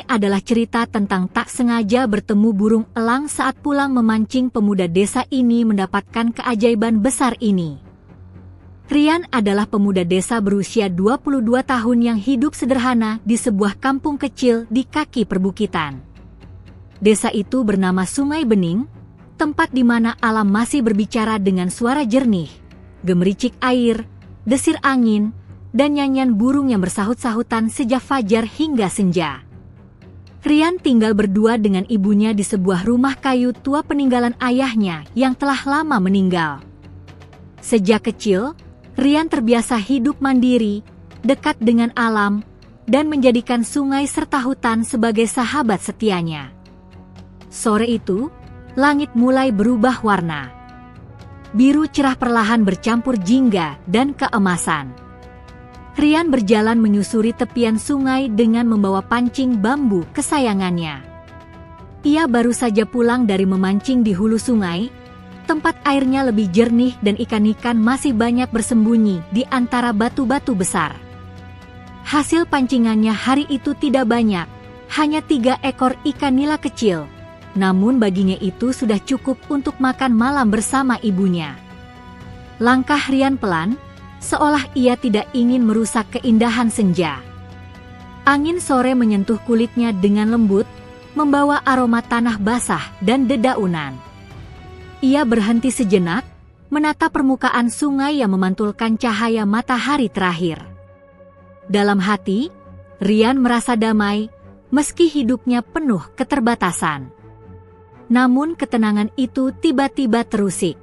Ini adalah cerita tentang tak sengaja bertemu burung elang saat pulang memancing. Pemuda desa ini mendapatkan keajaiban besar ini. Rian adalah pemuda desa berusia 22 tahun yang hidup sederhana di sebuah kampung kecil di kaki perbukitan. Desa itu bernama Sungai Bening, tempat di mana alam masih berbicara dengan suara jernih, gemericik air, desir angin, dan nyanyian burung yang bersahut-sahutan sejak fajar hingga senja. Rian tinggal berdua dengan ibunya di sebuah rumah kayu tua peninggalan ayahnya yang telah lama meninggal. Sejak kecil, Rian terbiasa hidup mandiri, dekat dengan alam, dan menjadikan sungai serta hutan sebagai sahabat setianya. Sore itu, langit mulai berubah warna. Biru cerah perlahan bercampur jingga dan keemasan. Rian berjalan menyusuri tepian sungai dengan membawa pancing bambu kesayangannya. Ia baru saja pulang dari memancing di hulu sungai, tempat airnya lebih jernih dan ikan-ikan masih banyak bersembunyi di antara batu-batu besar. Hasil pancingannya hari itu tidak banyak, hanya 3 ekor ikan nila kecil, namun baginya itu sudah cukup untuk makan malam bersama ibunya. Langkah Rian pelan, seolah ia tidak ingin merusak keindahan senja. Angin sore menyentuh kulitnya dengan lembut, membawa aroma tanah basah dan dedaunan. Ia berhenti sejenak, menatap permukaan sungai yang memantulkan cahaya matahari terakhir. Dalam hati, Rian merasa damai, meski hidupnya penuh keterbatasan. Namun ketenangan itu tiba-tiba terusik.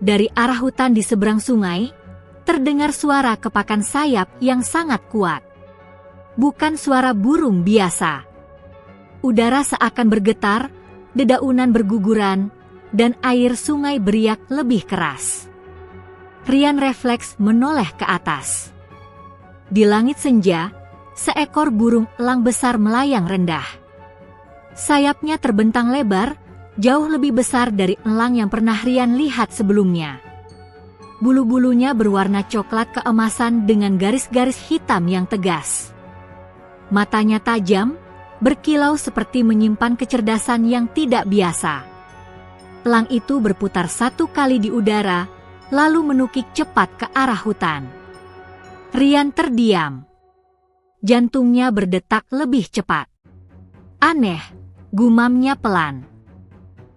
Dari arah hutan di seberang sungai, terdengar suara kepakan sayap yang sangat kuat. Bukan suara burung biasa. Udara seakan bergetar, dedaunan berguguran, dan air sungai beriak lebih keras. Rian refleks menoleh ke atas. Di langit senja, seekor burung elang besar melayang rendah. Sayapnya terbentang lebar, jauh lebih besar dari elang yang pernah Rian lihat sebelumnya. Bulu-bulunya berwarna coklat keemasan dengan garis-garis hitam yang tegas. Matanya tajam, berkilau seperti menyimpan kecerdasan yang tidak biasa. Elang itu berputar 1 kali di udara, lalu menukik cepat ke arah hutan. Rian terdiam. Jantungnya berdetak lebih cepat. Aneh, gumamnya pelan.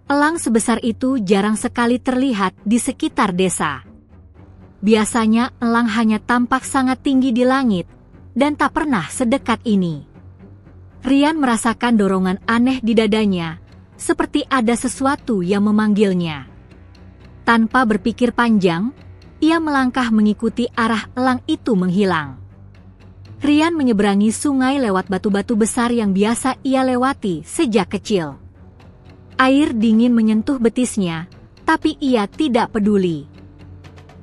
Elang sebesar itu jarang sekali terlihat di sekitar desa. Biasanya elang hanya tampak sangat tinggi di langit, dan tak pernah sedekat ini. Rian merasakan dorongan aneh di dadanya, seperti ada sesuatu yang memanggilnya. Tanpa berpikir panjang, ia melangkah mengikuti arah elang itu menghilang. Rian menyeberangi sungai lewat batu-batu besar yang biasa ia lewati sejak kecil. Air dingin menyentuh betisnya, tapi ia tidak peduli.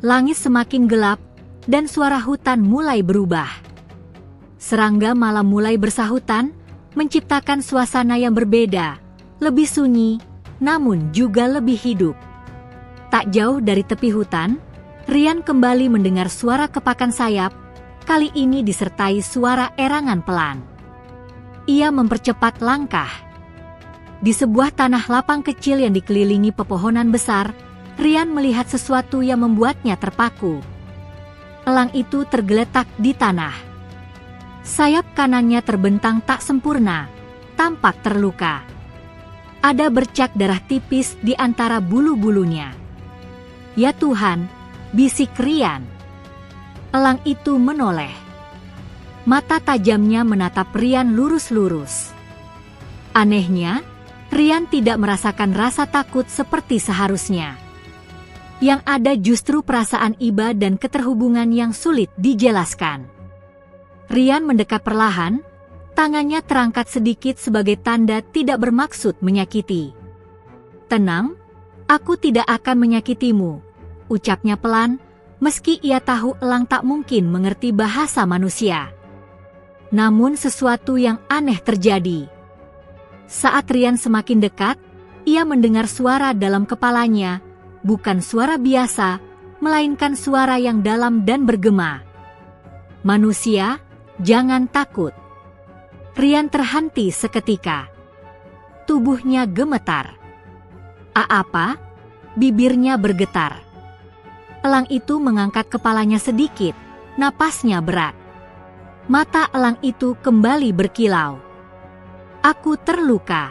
Langit semakin gelap, dan suara hutan mulai berubah. Serangga malam mulai bersahutan, menciptakan suasana yang berbeda, lebih sunyi, namun juga lebih hidup. Tak jauh dari tepi hutan, Rian kembali mendengar suara kepakan sayap, kali ini disertai suara erangan pelan. Ia mempercepat langkah. Di sebuah tanah lapang kecil yang dikelilingi pepohonan besar, Rian melihat sesuatu yang membuatnya terpaku. Elang itu tergeletak di tanah. Sayap kanannya terbentang tak sempurna, tampak terluka. Ada bercak darah tipis di antara bulu-bulunya. Ya Tuhan, bisik Rian. Elang itu menoleh. Mata tajamnya menatap Rian lurus-lurus. Anehnya, Rian tidak merasakan rasa takut seperti seharusnya. Yang ada justru perasaan iba dan keterhubungan yang sulit dijelaskan. Rian mendekat perlahan, tangannya terangkat sedikit sebagai tanda tidak bermaksud menyakiti. "Tenang, aku tidak akan menyakitimu," ucapnya pelan, meski ia tahu elang tak mungkin mengerti bahasa manusia. Namun sesuatu yang aneh terjadi. Saat Rian semakin dekat, ia mendengar suara dalam kepalanya, bukan suara biasa, melainkan suara yang dalam dan bergema. "Manusia, jangan takut." Rian terhenti seketika. Tubuhnya gemetar. Apa? Bibirnya bergetar. Elang itu mengangkat kepalanya sedikit, napasnya berat. Mata elang itu kembali berkilau. Aku terluka.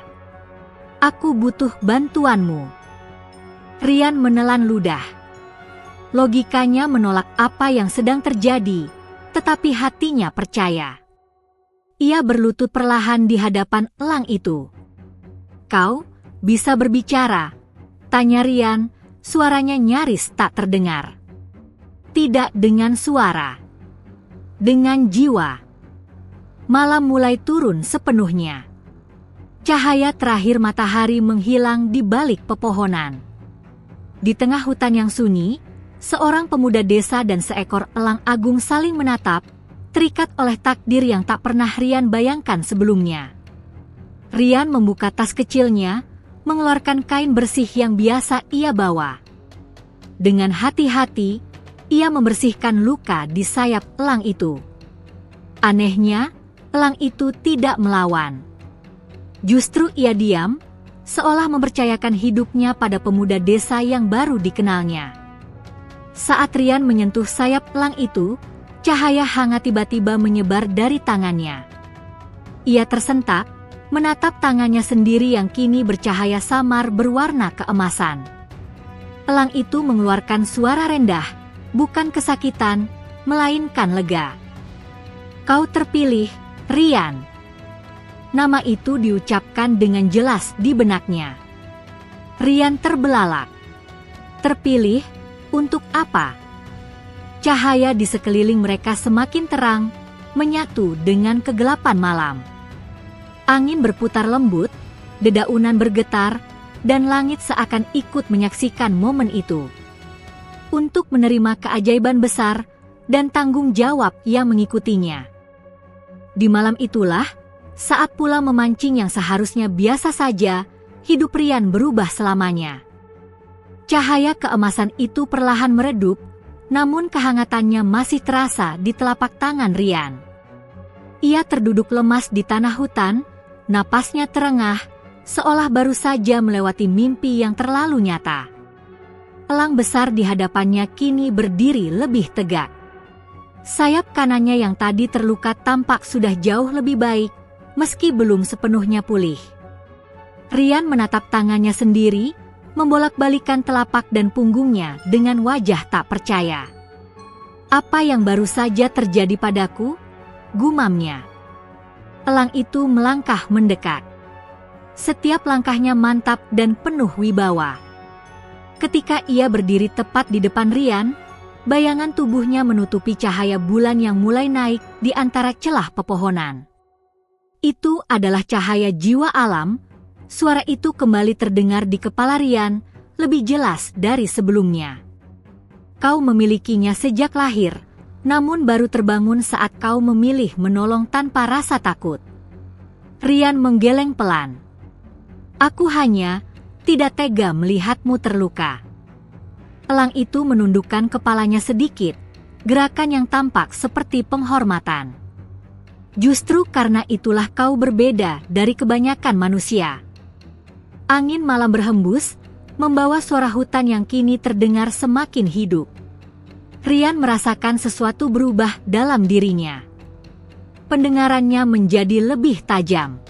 Aku butuh bantuanmu. Rian menelan ludah. Logikanya menolak apa yang sedang terjadi, tetapi hatinya percaya. Ia berlutut perlahan di hadapan elang itu. Kau bisa berbicara? Tanya Rian, suaranya nyaris tak terdengar. Tidak dengan suara, dengan jiwa. Malam mulai turun sepenuhnya. Cahaya terakhir matahari menghilang di balik pepohonan. Di tengah hutan yang sunyi, seorang pemuda desa dan seekor elang agung saling menatap, terikat oleh takdir yang tak pernah Rian bayangkan sebelumnya. Rian membuka tas kecilnya, mengeluarkan kain bersih yang biasa ia bawa. Dengan hati-hati, ia membersihkan luka di sayap elang itu. Anehnya, elang itu tidak melawan. Justru ia diam, seolah mempercayakan hidupnya pada pemuda desa yang baru dikenalnya. Saat Rian menyentuh sayap elang itu, cahaya hangat tiba-tiba menyebar dari tangannya. Ia tersentak, menatap tangannya sendiri yang kini bercahaya samar berwarna keemasan. Elang itu mengeluarkan suara rendah, bukan kesakitan, melainkan lega. Kau terpilih, Rian. Nama itu diucapkan dengan jelas di benaknya. Rian terbelalak. Terpilih, untuk apa? Cahaya di sekeliling mereka semakin terang, menyatu dengan kegelapan malam. Angin berputar lembut, dedaunan bergetar, dan langit seakan ikut menyaksikan momen itu. Untuk menerima keajaiban besar dan tanggung jawab yang mengikutinya. Di malam itulah, saat pula memancing yang seharusnya biasa saja, hidup Rian berubah selamanya. Cahaya keemasan itu perlahan meredup, namun kehangatannya masih terasa di telapak tangan Rian. Ia terduduk lemas di tanah hutan, napasnya terengah, seolah baru saja melewati mimpi yang terlalu nyata. Elang besar di hadapannya kini berdiri lebih tegak. Sayap kanannya yang tadi terluka tampak sudah jauh lebih baik, meski belum sepenuhnya pulih. Rian menatap tangannya sendiri, membolak-balikan telapak dan punggungnya dengan wajah tak percaya. Apa yang baru saja terjadi padaku? Gumamnya. Elang itu melangkah mendekat. Setiap langkahnya mantap dan penuh wibawa. Ketika ia berdiri tepat di depan Rian, bayangan tubuhnya menutupi cahaya bulan yang mulai naik di antara celah pepohonan. Itu adalah cahaya jiwa alam. Suara itu kembali terdengar di kepala Rian, lebih jelas dari sebelumnya. Kau memilikinya sejak lahir, namun baru terbangun saat kau memilih menolong tanpa rasa takut. Rian menggeleng pelan. Aku hanya tidak tega melihatmu terluka. Elang itu menundukkan kepalanya sedikit, gerakan yang tampak seperti penghormatan. Justru karena itulah kau berbeda dari kebanyakan manusia. Angin malam berhembus, membawa suara hutan yang kini terdengar semakin hidup. Rian merasakan sesuatu berubah dalam dirinya. Pendengarannya menjadi lebih tajam.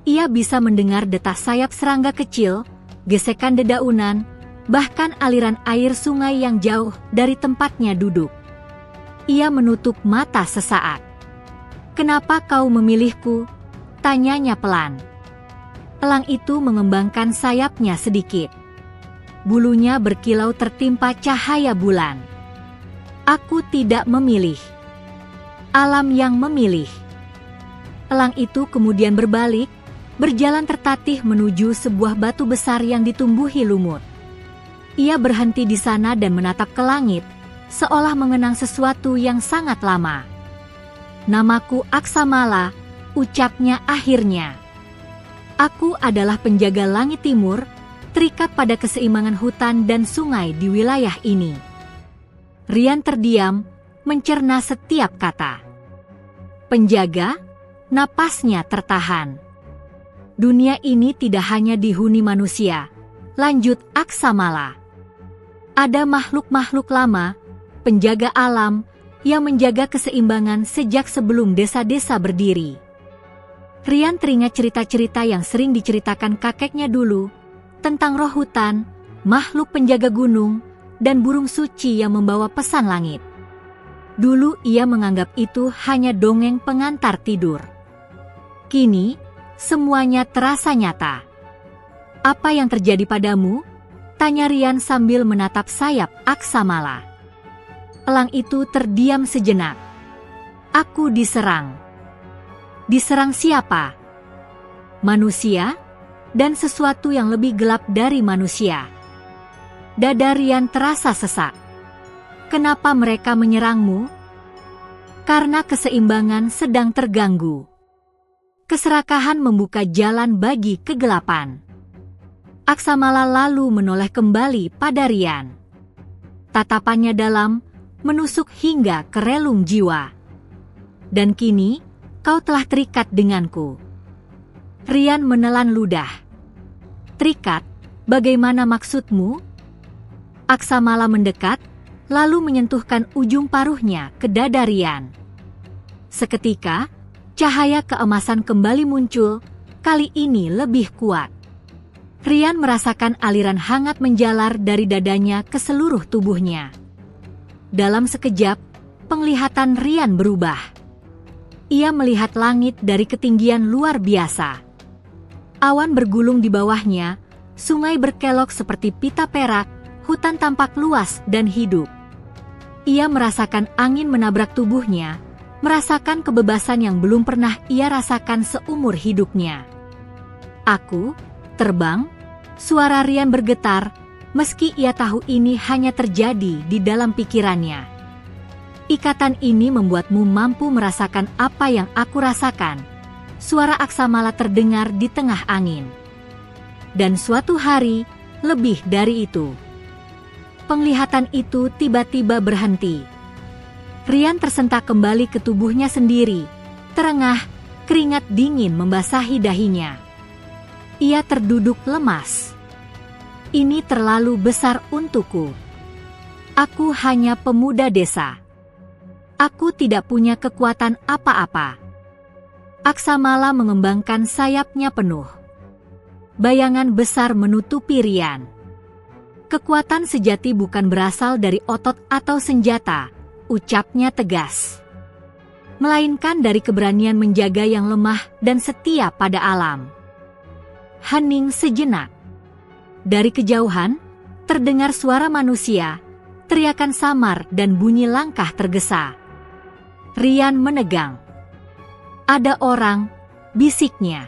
Ia bisa mendengar detak sayap serangga kecil, gesekan dedaunan, bahkan aliran air sungai yang jauh dari tempatnya duduk. Ia menutup mata sesaat. Kenapa kau memilihku? Tanyanya pelan. Elang itu mengembangkan sayapnya sedikit. Bulunya berkilau tertimpa cahaya bulan. Aku tidak memilih. Alam yang memilih. Elang itu kemudian berbalik, berjalan tertatih menuju sebuah batu besar yang ditumbuhi lumut. Ia berhenti di sana dan menatap ke langit, seolah mengenang sesuatu yang sangat lama. Namaku Aksamala, ucapnya akhirnya. Aku adalah penjaga langit timur, terikat pada keseimbangan hutan dan sungai di wilayah ini. Rian terdiam, mencerna setiap kata. Penjaga? Napasnya tertahan. Dunia ini tidak hanya dihuni manusia, lanjut Aksamala. Ada makhluk-makhluk lama, penjaga alam, yang menjaga keseimbangan sejak sebelum desa-desa berdiri. Rian teringat cerita-cerita yang sering diceritakan kakeknya dulu, tentang roh hutan, makhluk penjaga gunung, dan burung suci yang membawa pesan langit. Dulu ia menganggap itu hanya dongeng pengantar tidur. Kini, semuanya terasa nyata. "Apa yang terjadi padamu?" tanya Rian sambil menatap sayap Aksamala. Elang itu terdiam sejenak. "Aku diserang." "Diserang siapa?" "Manusia, dan sesuatu yang lebih gelap dari manusia." Dada Rian terasa sesak. "Kenapa mereka menyerangmu?" "Karena keseimbangan sedang terganggu. Keserakahan membuka jalan bagi kegelapan." Aksamala lalu menoleh kembali pada Rian. Tatapannya dalam, menusuk hingga ke relung jiwa. "Dan kini, kau telah terikat denganku." Rian menelan ludah. "Terikat? Bagaimana maksudmu?" Aksamala mendekat, lalu menyentuhkan ujung paruhnya ke dada Rian. Seketika, cahaya keemasan kembali muncul, kali ini lebih kuat. Rian merasakan aliran hangat menjalar dari dadanya ke seluruh tubuhnya. Dalam sekejap, penglihatan Rian berubah. Ia melihat langit dari ketinggian luar biasa. Awan bergulung di bawahnya, sungai berkelok seperti pita perak, hutan tampak luas dan hidup. Ia merasakan angin menabrak tubuhnya, merasakan kebebasan yang belum pernah ia rasakan seumur hidupnya. "Aku terbang?" Suara Rian bergetar, meski ia tahu ini hanya terjadi di dalam pikirannya. "Ikatan ini membuatmu mampu merasakan apa yang aku rasakan." Suara Aksamala terdengar di tengah angin. "Dan suatu hari, lebih dari itu." Penglihatan itu tiba-tiba berhenti. Rian tersentak kembali ke tubuhnya sendiri. Terengah, keringat dingin membasahi dahinya. Ia terduduk lemas. "Ini terlalu besar untukku. Aku hanya pemuda desa. Aku tidak punya kekuatan apa-apa." Aksamala mengembangkan sayapnya penuh. Bayangan besar menutupi Rian. "Kekuatan sejati bukan berasal dari otot atau senjata," ucapnya tegas. "Melainkan dari keberanian menjaga yang lemah dan setia pada alam." Hening sejenak. Dari kejauhan, terdengar suara manusia, teriakan samar dan bunyi langkah tergesa. Rian menegang. "Ada orang," bisiknya.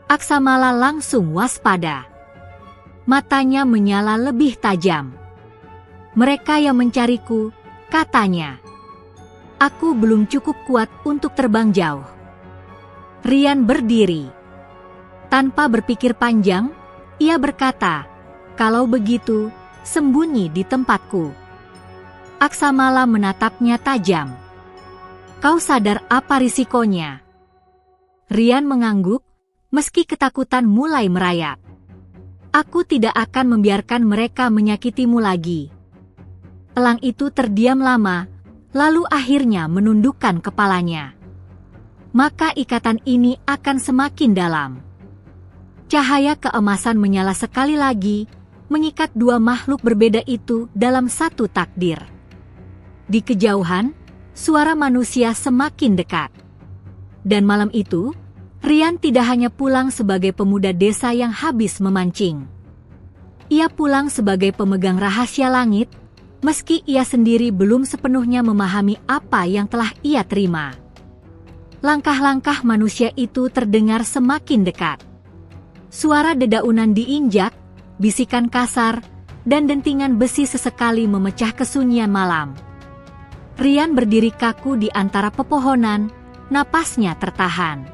Aksamala langsung waspada. Matanya menyala lebih tajam. "Mereka yang mencariku," katanya. "Aku belum cukup kuat untuk terbang jauh." Rian berdiri. Tanpa berpikir panjang, ia berkata, "Kalau begitu, sembunyi di tempatku." Aksamala menatapnya tajam. "Kau sadar apa risikonya?" Rian mengangguk, meski ketakutan mulai merayap. "Aku tidak akan membiarkan mereka menyakitimu lagi." Elang itu terdiam lama, lalu akhirnya menundukkan kepalanya. "Maka ikatan ini akan semakin dalam." Cahaya keemasan menyala sekali lagi, mengikat dua makhluk berbeda itu dalam satu takdir. Di kejauhan, suara manusia semakin dekat. Dan malam itu, Rian tidak hanya pulang sebagai pemuda desa yang habis memancing. Ia pulang sebagai pemegang rahasia langit, meski ia sendiri belum sepenuhnya memahami apa yang telah ia terima. Langkah-langkah manusia itu terdengar semakin dekat. Suara dedaunan diinjak, bisikan kasar, dan dentingan besi sesekali memecah kesunyian malam. Rian berdiri kaku di antara pepohonan, napasnya tertahan.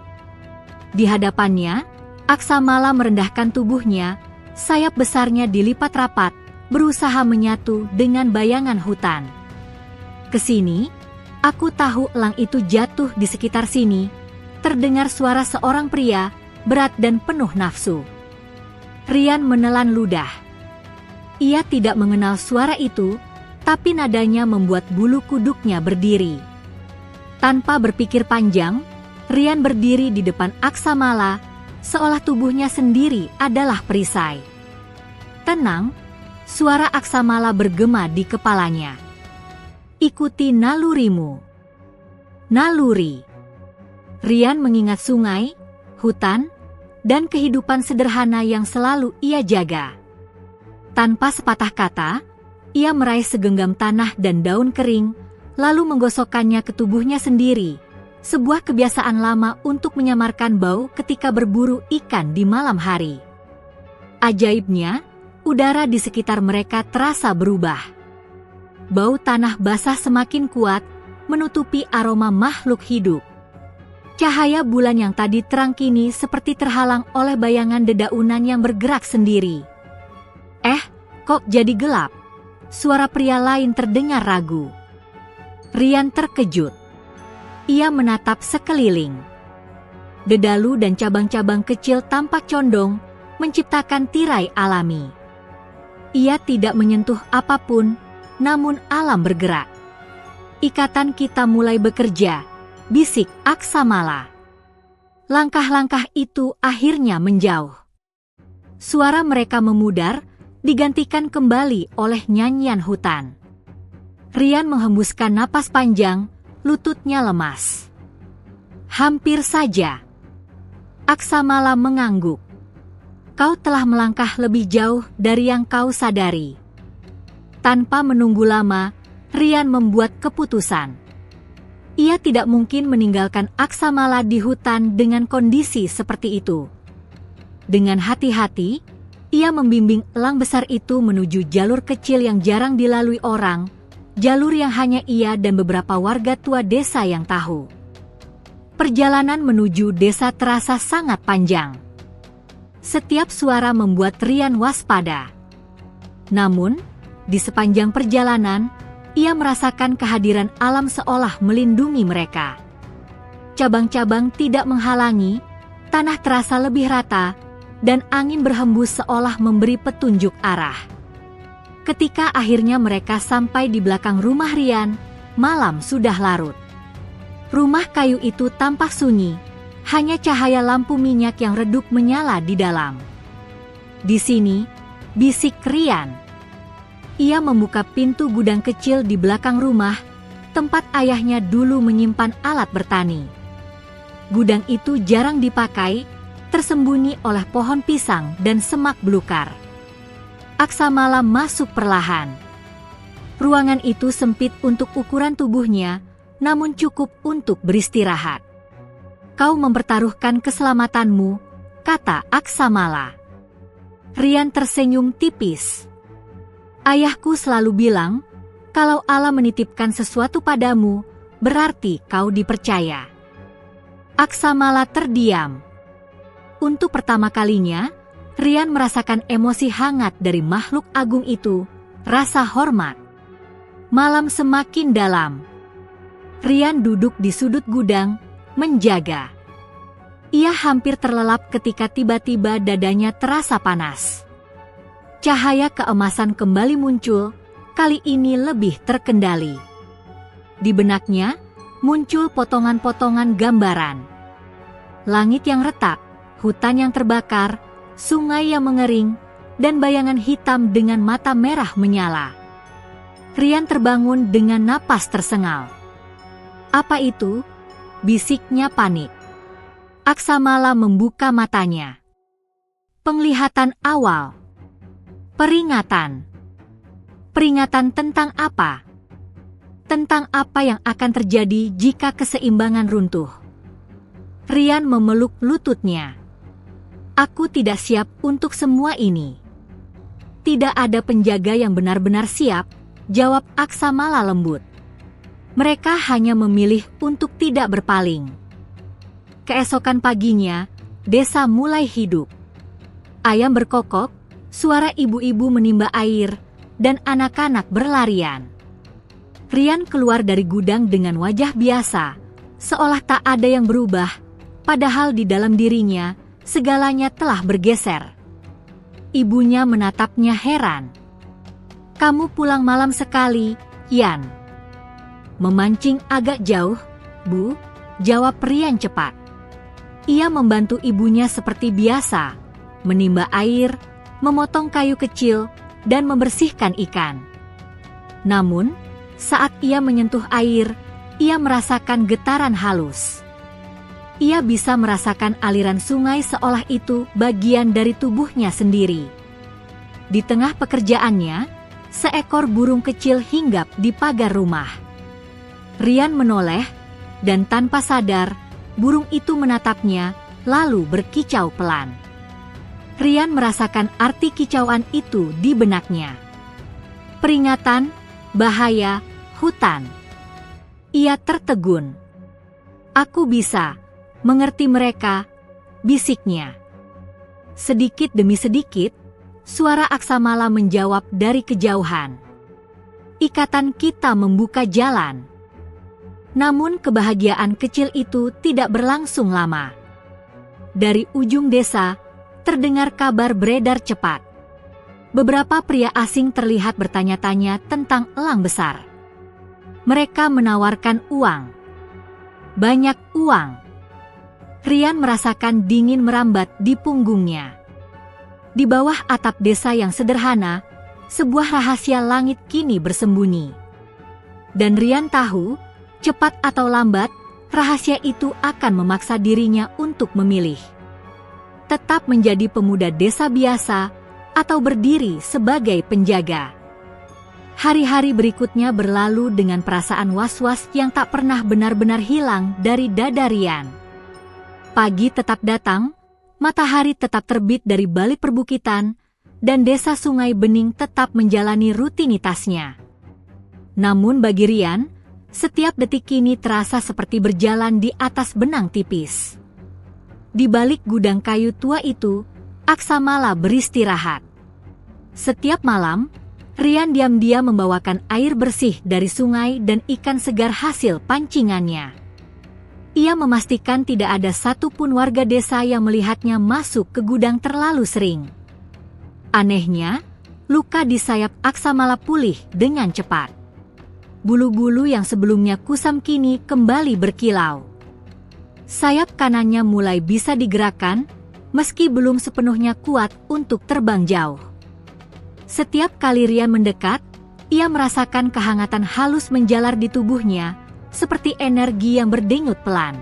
Di hadapannya, Aksamala merendahkan tubuhnya, sayap besarnya dilipat rapat, berusaha menyatu dengan bayangan hutan. "Kesini, aku tahu elang itu jatuh di sekitar sini," terdengar suara seorang pria, berat dan penuh nafsu. Rian menelan ludah. Ia tidak mengenal suara itu, tapi nadanya membuat bulu kuduknya berdiri. Tanpa berpikir panjang, Rian berdiri di depan Aksamala, seolah tubuhnya sendiri adalah perisai. Tenang, suara Aksamala bergema di kepalanya. Ikuti nalurimu. Naluri. Rian mengingat sungai, hutan, dan kehidupan sederhana yang selalu ia jaga. Tanpa sepatah kata, ia meraih segenggam tanah dan daun kering, lalu menggosokkannya ke tubuhnya sendiri, sebuah kebiasaan lama untuk menyamarkan bau ketika berburu ikan di malam hari. Ajaibnya, udara di sekitar mereka terasa berubah. Bau tanah basah semakin kuat, menutupi aroma makhluk hidup. Cahaya bulan yang tadi terang kini seperti terhalang oleh bayangan dedaunan yang bergerak sendiri. Kok jadi gelap? Suara pria lain terdengar ragu. Rian terkejut. Ia menatap sekeliling. Dedalu dan cabang-cabang kecil tampak condong, menciptakan tirai alami. Ia tidak menyentuh apapun, namun alam bergerak. Ikatan kita mulai bekerja, bisik Aksamala. Langkah-langkah itu akhirnya menjauh. Suara mereka memudar, digantikan kembali oleh nyanyian hutan. Rian menghembuskan napas panjang, lututnya lemas. Hampir saja. Aksamala mengangguk. Kau telah melangkah lebih jauh dari yang kau sadari. Tanpa menunggu lama, Rian membuat keputusan. Ia tidak mungkin meninggalkan Aksamala di hutan dengan kondisi seperti itu. Dengan hati-hati, ia membimbing elang besar itu menuju jalur kecil yang jarang dilalui orang, jalur yang hanya ia dan beberapa warga tua desa yang tahu. Perjalanan menuju desa terasa sangat panjang. Setiap suara membuat Rian waspada. Namun, di sepanjang perjalanan, ia merasakan kehadiran alam seolah melindungi mereka. Cabang-cabang tidak menghalangi, tanah terasa lebih rata, dan angin berhembus seolah memberi petunjuk arah. Ketika akhirnya mereka sampai di belakang rumah Rian, malam sudah larut. Rumah kayu itu tampak sunyi, hanya cahaya lampu minyak yang redup menyala di dalam. Di sini, bisik Rian. Ia membuka pintu gudang kecil di belakang rumah, tempat ayahnya dulu menyimpan alat bertani. Gudang itu jarang dipakai, tersembunyi oleh pohon pisang dan semak belukar. Aksamala masuk perlahan. Ruangan itu sempit untuk ukuran tubuhnya, namun cukup untuk beristirahat. Kau mempertaruhkan keselamatanmu, kata Aksamala. Rian tersenyum tipis. Ayahku selalu bilang, kalau Allah menitipkan sesuatu padamu, berarti kau dipercaya. Aksamala terdiam. Untuk pertama kalinya, Rian merasakan emosi hangat dari makhluk agung itu, rasa hormat. Malam semakin dalam. Rian duduk di sudut gudang, menjaga. Ia hampir terlelap ketika tiba-tiba dadanya terasa panas. Cahaya keemasan kembali muncul, kali ini lebih terkendali. Di benaknya, muncul potongan-potongan gambaran. Langit yang retak, hutan yang terbakar, sungai yang mengering, dan bayangan hitam dengan mata merah menyala. Rian terbangun dengan napas tersengal. Apa itu? Bisiknya panik. Aksamala membuka matanya. Penglihatan awal. Peringatan. Peringatan tentang apa? Tentang apa yang akan terjadi jika keseimbangan runtuh. Rian memeluk lututnya. Aku tidak siap untuk semua ini. Tidak ada penjaga yang benar-benar siap, jawab Aksamala lembut. Mereka hanya memilih untuk tidak berpaling. Keesokan paginya, desa mulai hidup. Ayam berkokok, suara ibu-ibu menimba air, dan anak-anak berlarian. Rian keluar dari gudang dengan wajah biasa, seolah tak ada yang berubah, padahal di dalam dirinya segalanya telah bergeser. Ibunya menatapnya heran. "Kamu pulang malam sekali, Yan." "Memancing agak jauh, Bu," jawab Rian cepat. Ia membantu ibunya seperti biasa, menimba air, memotong kayu kecil, dan membersihkan ikan. Namun, saat ia menyentuh air, ia merasakan getaran halus. Ia bisa merasakan aliran sungai seolah itu bagian dari tubuhnya sendiri. Di tengah pekerjaannya, seekor burung kecil hinggap di pagar rumah. Rian menoleh, dan tanpa sadar, burung itu menatapnya, lalu berkicau pelan. Rian merasakan arti kicauan itu di benaknya. Peringatan, bahaya, hutan. Ia tertegun. "Aku bisa mengerti mereka," bisiknya. Sedikit demi sedikit, suara Aksamala menjawab dari kejauhan. "Ikatan kita membuka jalan." Namun kebahagiaan kecil itu tidak berlangsung lama. Dari ujung desa, terdengar kabar beredar cepat. Beberapa pria asing terlihat bertanya-tanya tentang elang besar. Mereka menawarkan uang. Banyak uang. Rian merasakan dingin merambat di punggungnya. Di bawah atap desa yang sederhana, sebuah rahasia langit kini bersembunyi. Dan Rian tahu, cepat atau lambat, rahasia itu akan memaksa dirinya untuk memilih. Tetap menjadi pemuda desa biasa, atau berdiri sebagai penjaga. Hari-hari berikutnya berlalu dengan perasaan was-was yang tak pernah benar-benar hilang dari dada Rian. Pagi tetap datang, matahari tetap terbit dari balik perbukitan, dan desa Sungai Bening tetap menjalani rutinitasnya. Namun bagi Rian, setiap detik kini terasa seperti berjalan di atas benang tipis. Di balik gudang kayu tua itu, Aksamala beristirahat. Setiap malam, Rian diam-diam membawakan air bersih dari sungai dan ikan segar hasil pancingannya. Ia memastikan tidak ada satupun warga desa yang melihatnya masuk ke gudang terlalu sering. Anehnya, luka di sayap Aksamala pulih dengan cepat. Bulu-bulu yang sebelumnya kusam kini kembali berkilau. Sayap kanannya mulai bisa digerakkan, meski belum sepenuhnya kuat untuk terbang jauh. Setiap kali Rian mendekat, ia merasakan kehangatan halus menjalar di tubuhnya, seperti energi yang berdenyut pelan.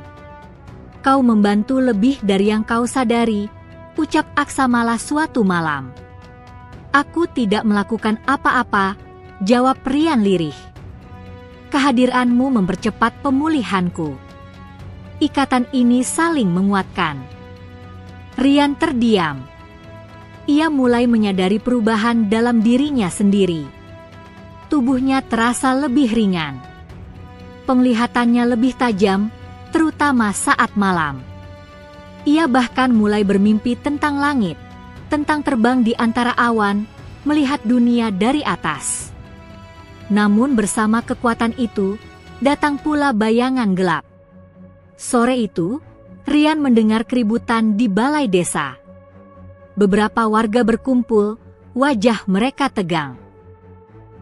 "Kau membantu lebih dari yang kau sadari," ucap Aksamala suatu malam. "Aku tidak melakukan apa-apa," jawab Rian lirih. "Kehadiranmu mempercepat pemulihanku." Ikatan ini saling menguatkan. Rian terdiam. Ia mulai menyadari perubahan dalam dirinya sendiri. Tubuhnya terasa lebih ringan. Penglihatannya lebih tajam, terutama saat malam. Ia bahkan mulai bermimpi tentang langit, tentang terbang di antara awan, melihat dunia dari atas. Namun bersama kekuatan itu, datang pula bayangan gelap. Sore itu, Rian mendengar keributan di balai desa. Beberapa warga berkumpul, wajah mereka tegang.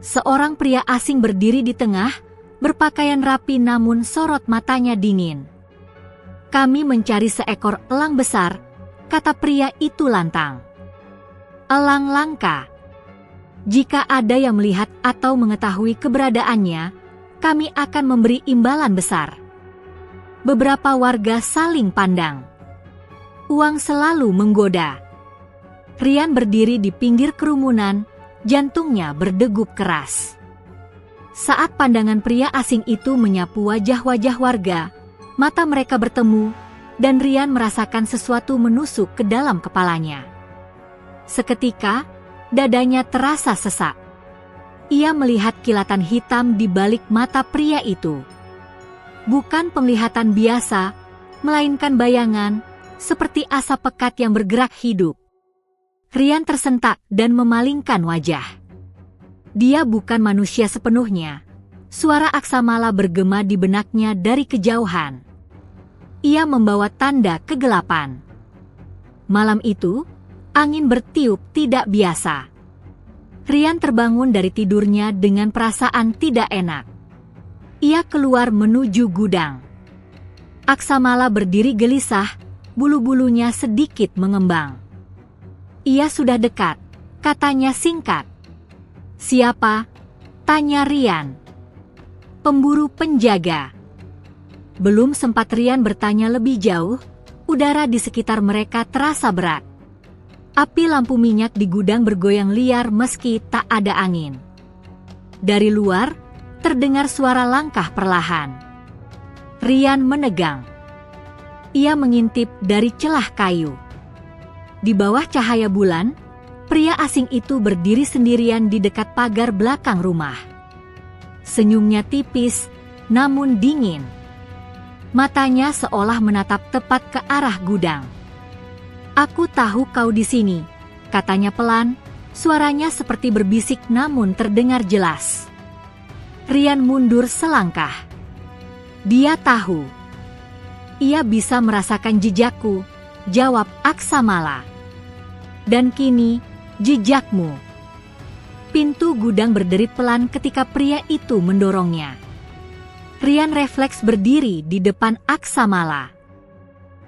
Seorang pria asing berdiri di tengah, berpakaian rapi namun sorot matanya dingin. "Kami mencari seekor elang besar," kata pria itu lantang. "Elang langka. Jika ada yang melihat atau mengetahui keberadaannya, kami akan memberi imbalan besar." Beberapa warga saling pandang. Uang selalu menggoda. Rian berdiri di pinggir kerumunan, jantungnya berdegup keras. Saat pandangan pria asing itu menyapu wajah-wajah warga, mata mereka bertemu, dan Rian merasakan sesuatu menusuk ke dalam kepalanya. Seketika, dadanya terasa sesak. Ia melihat kilatan hitam di balik mata pria itu. Bukan penglihatan biasa, melainkan bayangan, seperti asap pekat yang bergerak hidup. Rian tersentak dan memalingkan wajah. Dia bukan manusia sepenuhnya. Suara Aksamala bergema di benaknya dari kejauhan. Ia membawa tanda kegelapan. Malam itu, angin bertiup tidak biasa. Rian terbangun dari tidurnya dengan perasaan tidak enak. Ia keluar menuju gudang. Aksamala berdiri gelisah, bulu-bulunya sedikit mengembang. Ia sudah dekat, katanya singkat. Siapa? Tanya Rian. Pemburu penjaga. Belum sempat Rian bertanya lebih jauh, udara di sekitar mereka terasa berat. Api lampu minyak di gudang bergoyang liar meski tak ada angin. Dari luar, terdengar suara langkah perlahan. Rian menegang. Ia mengintip dari celah kayu. Di bawah cahaya bulan, pria asing itu berdiri sendirian di dekat pagar belakang rumah. Senyumnya tipis, namun dingin. Matanya seolah menatap tepat ke arah gudang. Aku tahu kau di sini, katanya pelan, suaranya seperti berbisik namun terdengar jelas. Rian mundur selangkah. Dia tahu. Ia bisa merasakan jejakku, jawab Aksamala. Dan kini, jejakmu. Pintu gudang berderit pelan ketika pria itu mendorongnya. Rian refleks berdiri di depan Aksamala.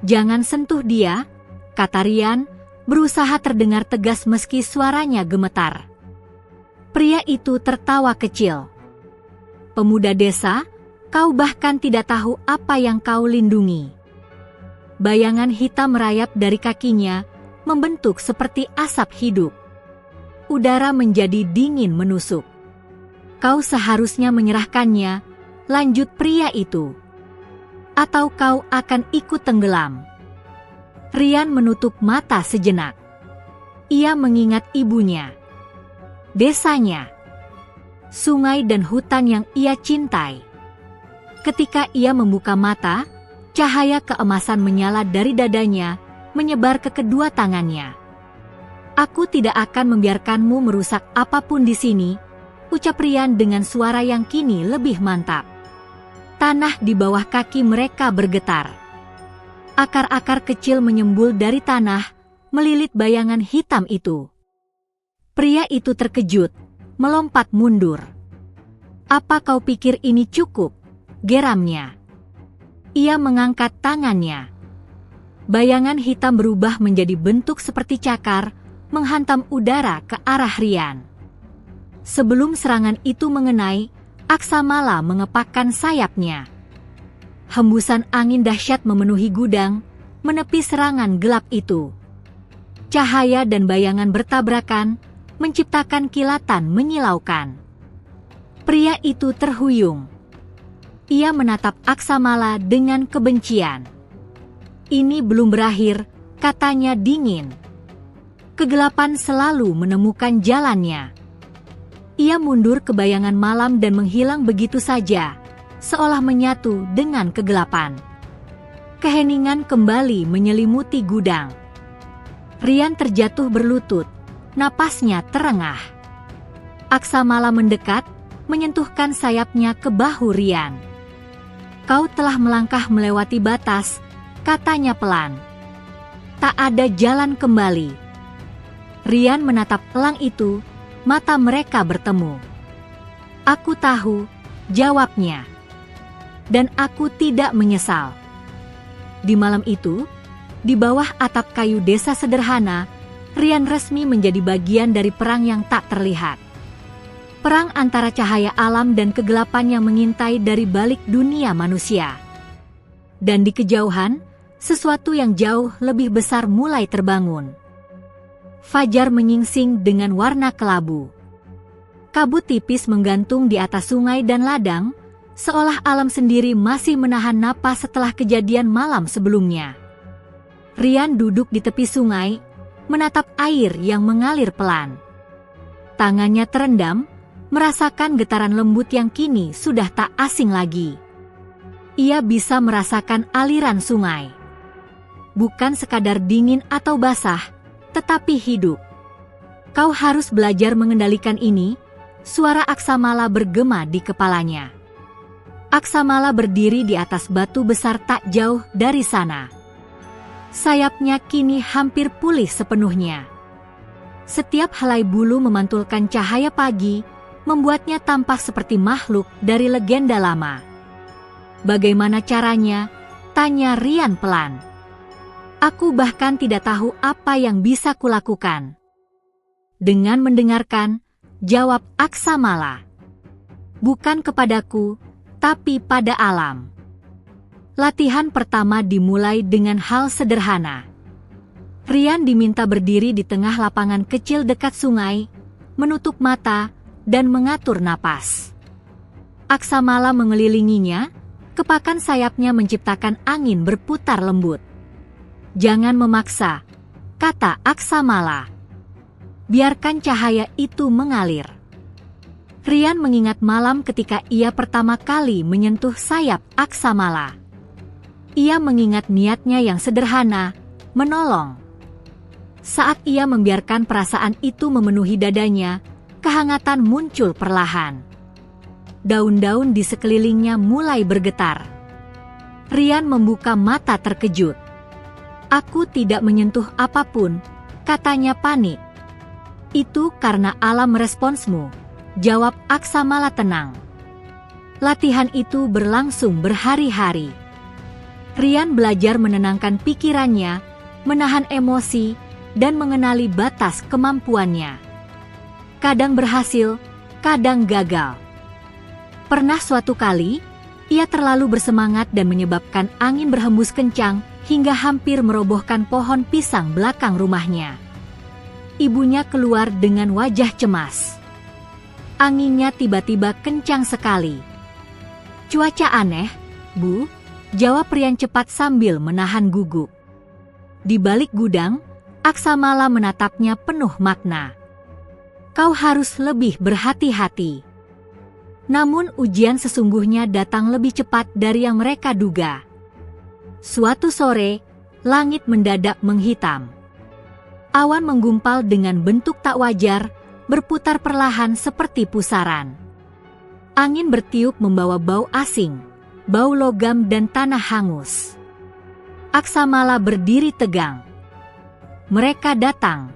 Jangan sentuh dia, kata Rian, berusaha terdengar tegas meski suaranya gemetar. Pria itu tertawa kecil. Pemuda desa, kau bahkan tidak tahu apa yang kau lindungi. Bayangan hitam merayap dari kakinya, membentuk seperti asap hidup. Udara menjadi dingin menusuk. Kau seharusnya menyerahkannya, lanjut pria itu. Atau kau akan ikut tenggelam. Rian menutup mata sejenak. Ia mengingat ibunya, desanya, sungai dan hutan yang ia cintai. Ketika ia membuka mata, cahaya keemasan menyala dari dadanya, menyebar ke kedua tangannya. Aku tidak akan membiarkanmu merusak apapun di sini, ucap Rian dengan suara yang kini lebih mantap. Tanah di bawah kaki mereka bergetar. Akar-akar kecil menyembul dari tanah, melilit bayangan hitam itu. Pria itu terkejut, melompat mundur. Apa kau pikir ini cukup? Geramnya. Ia mengangkat tangannya. Bayangan hitam berubah menjadi bentuk seperti cakar, menghantam udara ke arah Rian. Sebelum serangan itu mengenai, Aksamala mengepakkan sayapnya. Hembusan angin dahsyat memenuhi gudang, menepi serangan gelap itu. Cahaya dan bayangan bertabrakan, menciptakan kilatan menyilaukan. Pria itu terhuyung. Ia menatap Aksamala dengan kebencian. Ini belum berakhir, katanya dingin. Kegelapan selalu menemukan jalannya. Ia mundur ke bayangan malam dan menghilang begitu saja, seolah menyatu dengan kegelapan. Keheningan kembali menyelimuti gudang. Rian terjatuh berlutut, napasnya terengah. Aksamala mendekat, menyentuhkan sayapnya ke bahu Rian. Kau telah melangkah melewati batas, katanya pelan. Tak ada jalan kembali. Rian menatap elang itu, mata mereka bertemu. Aku tahu, jawabnya. Dan aku tidak menyesal. Di malam itu, di bawah atap kayu desa sederhana, Rian resmi menjadi bagian dari perang yang tak terlihat. Perang antara cahaya alam dan kegelapan yang mengintai dari balik dunia manusia. Dan di kejauhan, sesuatu yang jauh lebih besar mulai terbangun. Fajar menyingsing dengan warna kelabu. Kabut tipis menggantung di atas sungai dan ladang, seolah alam sendiri masih menahan napas setelah kejadian malam sebelumnya. Rian duduk di tepi sungai, menatap air yang mengalir pelan. Tangannya terendam, merasakan getaran lembut yang kini sudah tak asing lagi. Ia bisa merasakan aliran sungai. Bukan sekadar dingin atau basah, tetapi hidup. Kau harus belajar mengendalikan ini, suara Aksamala bergema di kepalanya. Aksamala berdiri di atas batu besar tak jauh dari sana. Sayapnya kini hampir pulih sepenuhnya. Setiap helai bulu memantulkan cahaya pagi, membuatnya tampak seperti makhluk dari legenda lama. Bagaimana caranya? Tanya Rian pelan. Aku bahkan tidak tahu apa yang bisa kulakukan. Dengan mendengarkan, jawab Aksamala. Bukan kepadaku, tapi pada alam. Latihan pertama dimulai dengan hal sederhana. Rian diminta berdiri di tengah lapangan kecil dekat sungai, menutup mata, dan mengatur napas. Aksamala mengelilinginya, kepakan sayapnya menciptakan angin berputar lembut. Jangan memaksa, kata Aksamala. Biarkan cahaya itu mengalir. Rian mengingat malam ketika ia pertama kali menyentuh sayap Aksamala. Ia mengingat niatnya yang sederhana, menolong. Saat ia membiarkan perasaan itu memenuhi dadanya, kehangatan muncul perlahan. Daun-daun di sekelilingnya mulai bergetar. Rian membuka mata terkejut. Aku tidak menyentuh apapun, katanya panik. Itu karena alam meresponsmu, jawab Aksamala tenang. Latihan itu berlangsung berhari-hari. Rian belajar menenangkan pikirannya, menahan emosi, dan mengenali batas kemampuannya. Kadang berhasil, kadang gagal. Pernah suatu kali, ia terlalu bersemangat dan menyebabkan angin berhembus kencang hingga hampir merobohkan pohon pisang belakang rumahnya. Ibunya keluar dengan wajah cemas. Anginnya tiba-tiba kencang sekali. Cuaca aneh, Bu, jawab Rian cepat sambil menahan gugup. Di balik gudang, Aksamala menatapnya penuh makna. Kau harus lebih berhati-hati. Namun ujian sesungguhnya datang lebih cepat dari yang mereka duga. Suatu sore, langit mendadak menghitam. Awan menggumpal dengan bentuk tak wajar, berputar perlahan seperti pusaran. Angin bertiup membawa bau asing, bau logam dan tanah hangus. Aksamala berdiri tegang. Mereka datang.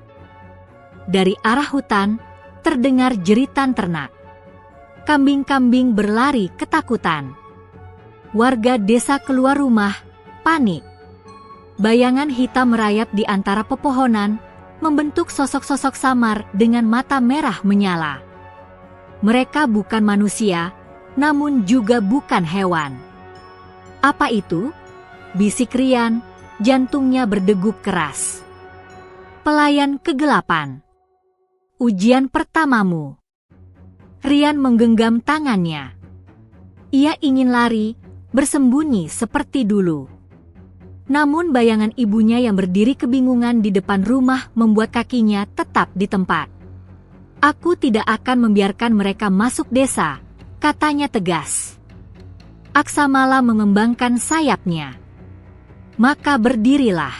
Dari arah hutan, terdengar jeritan ternak. Kambing-kambing berlari ketakutan. Warga desa keluar rumah, panik. Bayangan hitam merayap di antara pepohonan, membentuk sosok-sosok samar dengan mata merah menyala. Mereka bukan manusia, namun juga bukan hewan. Apa itu? Bisik Rian, jantungnya berdegup keras. Pelayan kegelapan. Ujian pertamamu. Rian menggenggam tangannya. Ia ingin lari, bersembunyi seperti dulu. Namun bayangan ibunya yang berdiri kebingungan di depan rumah membuat kakinya tetap di tempat. Aku tidak akan membiarkan mereka masuk desa, katanya tegas. Aksamala mengembangkan sayapnya. Maka berdirilah.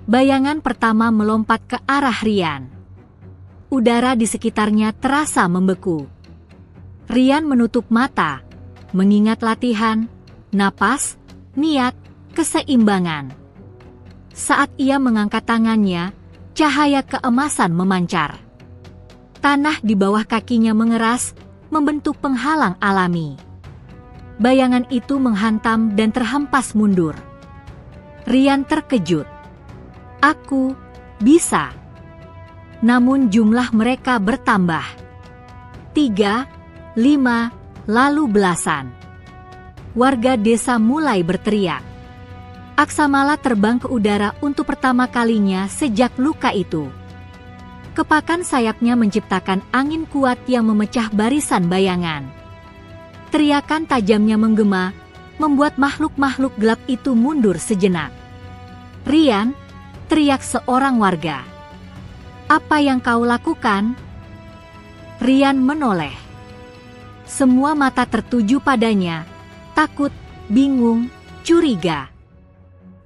Bayangan pertama melompat ke arah Rian. Udara di sekitarnya terasa membeku. Rian menutup mata, mengingat latihan, napas, niat, keseimbangan. Saat ia mengangkat tangannya, cahaya keemasan memancar. Tanah di bawah kakinya mengeras, membentuk penghalang alami. Bayangan itu menghantam dan terhempas mundur. Rian terkejut. Aku bisa. Namun jumlah mereka bertambah. 3, 5, lalu belasan. Warga desa mulai berteriak. Aksamala terbang ke udara untuk pertama kalinya sejak luka itu. Kepakan sayapnya menciptakan angin kuat yang memecah barisan bayangan. Teriakan tajamnya menggema, membuat makhluk-makhluk gelap itu mundur sejenak. Rian, teriak seorang warga. Apa yang kau lakukan? Rian menoleh. Semua mata tertuju padanya, takut, bingung, curiga.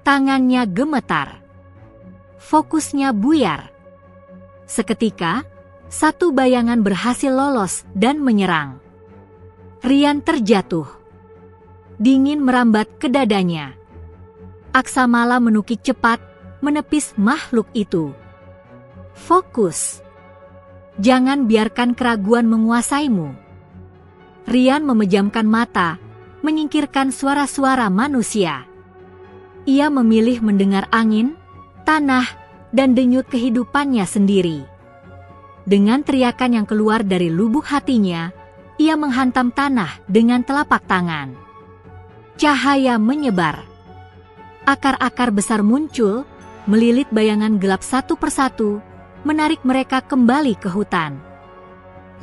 Tangannya gemetar. Fokusnya buyar. Seketika, satu bayangan berhasil lolos dan menyerang. Rian terjatuh. dingin merambat ke dadanya. Aksamala menukik cepat, menepis makhluk itu. Fokus. Jangan biarkan keraguan menguasaimu. Rian memejamkan mata, menyingkirkan suara-suara manusia. Ia memilih mendengar angin, tanah, dan denyut kehidupannya sendiri. Dengan teriakan yang keluar dari lubuk hatinya, ia menghantam tanah dengan telapak tangan. Cahaya menyebar. Akar-akar besar muncul, melilit bayangan gelap satu persatu, menarik mereka kembali ke hutan.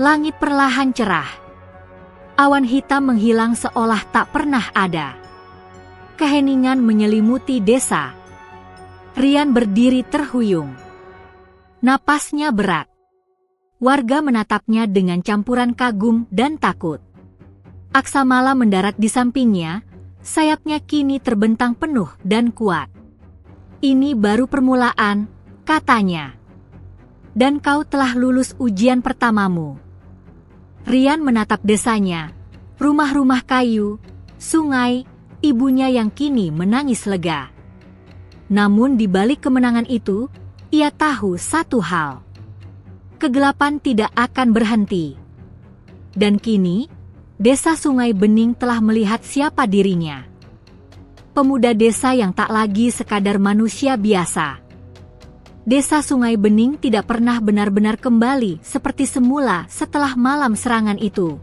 Langit perlahan cerah. Awan hitam menghilang seolah tak pernah ada. Keheningan menyelimuti desa. Rian berdiri terhuyung. Napasnya berat. Warga menatapnya dengan campuran kagum dan takut. Aksamala mendarat di sampingnya, sayapnya kini terbentang penuh dan kuat. Ini baru permulaan, katanya. Dan kau telah lulus ujian pertamamu. Rian menatap desanya, rumah-rumah kayu, sungai, ibunya yang kini menangis lega. Namun di balik kemenangan itu, ia tahu satu hal. Kegelapan tidak akan berhenti. Dan kini, desa Sungai Bening telah melihat siapa dirinya. Pemuda desa yang tak lagi sekadar manusia biasa. Desa Sungai Bening tidak pernah benar-benar kembali seperti semula setelah malam serangan itu.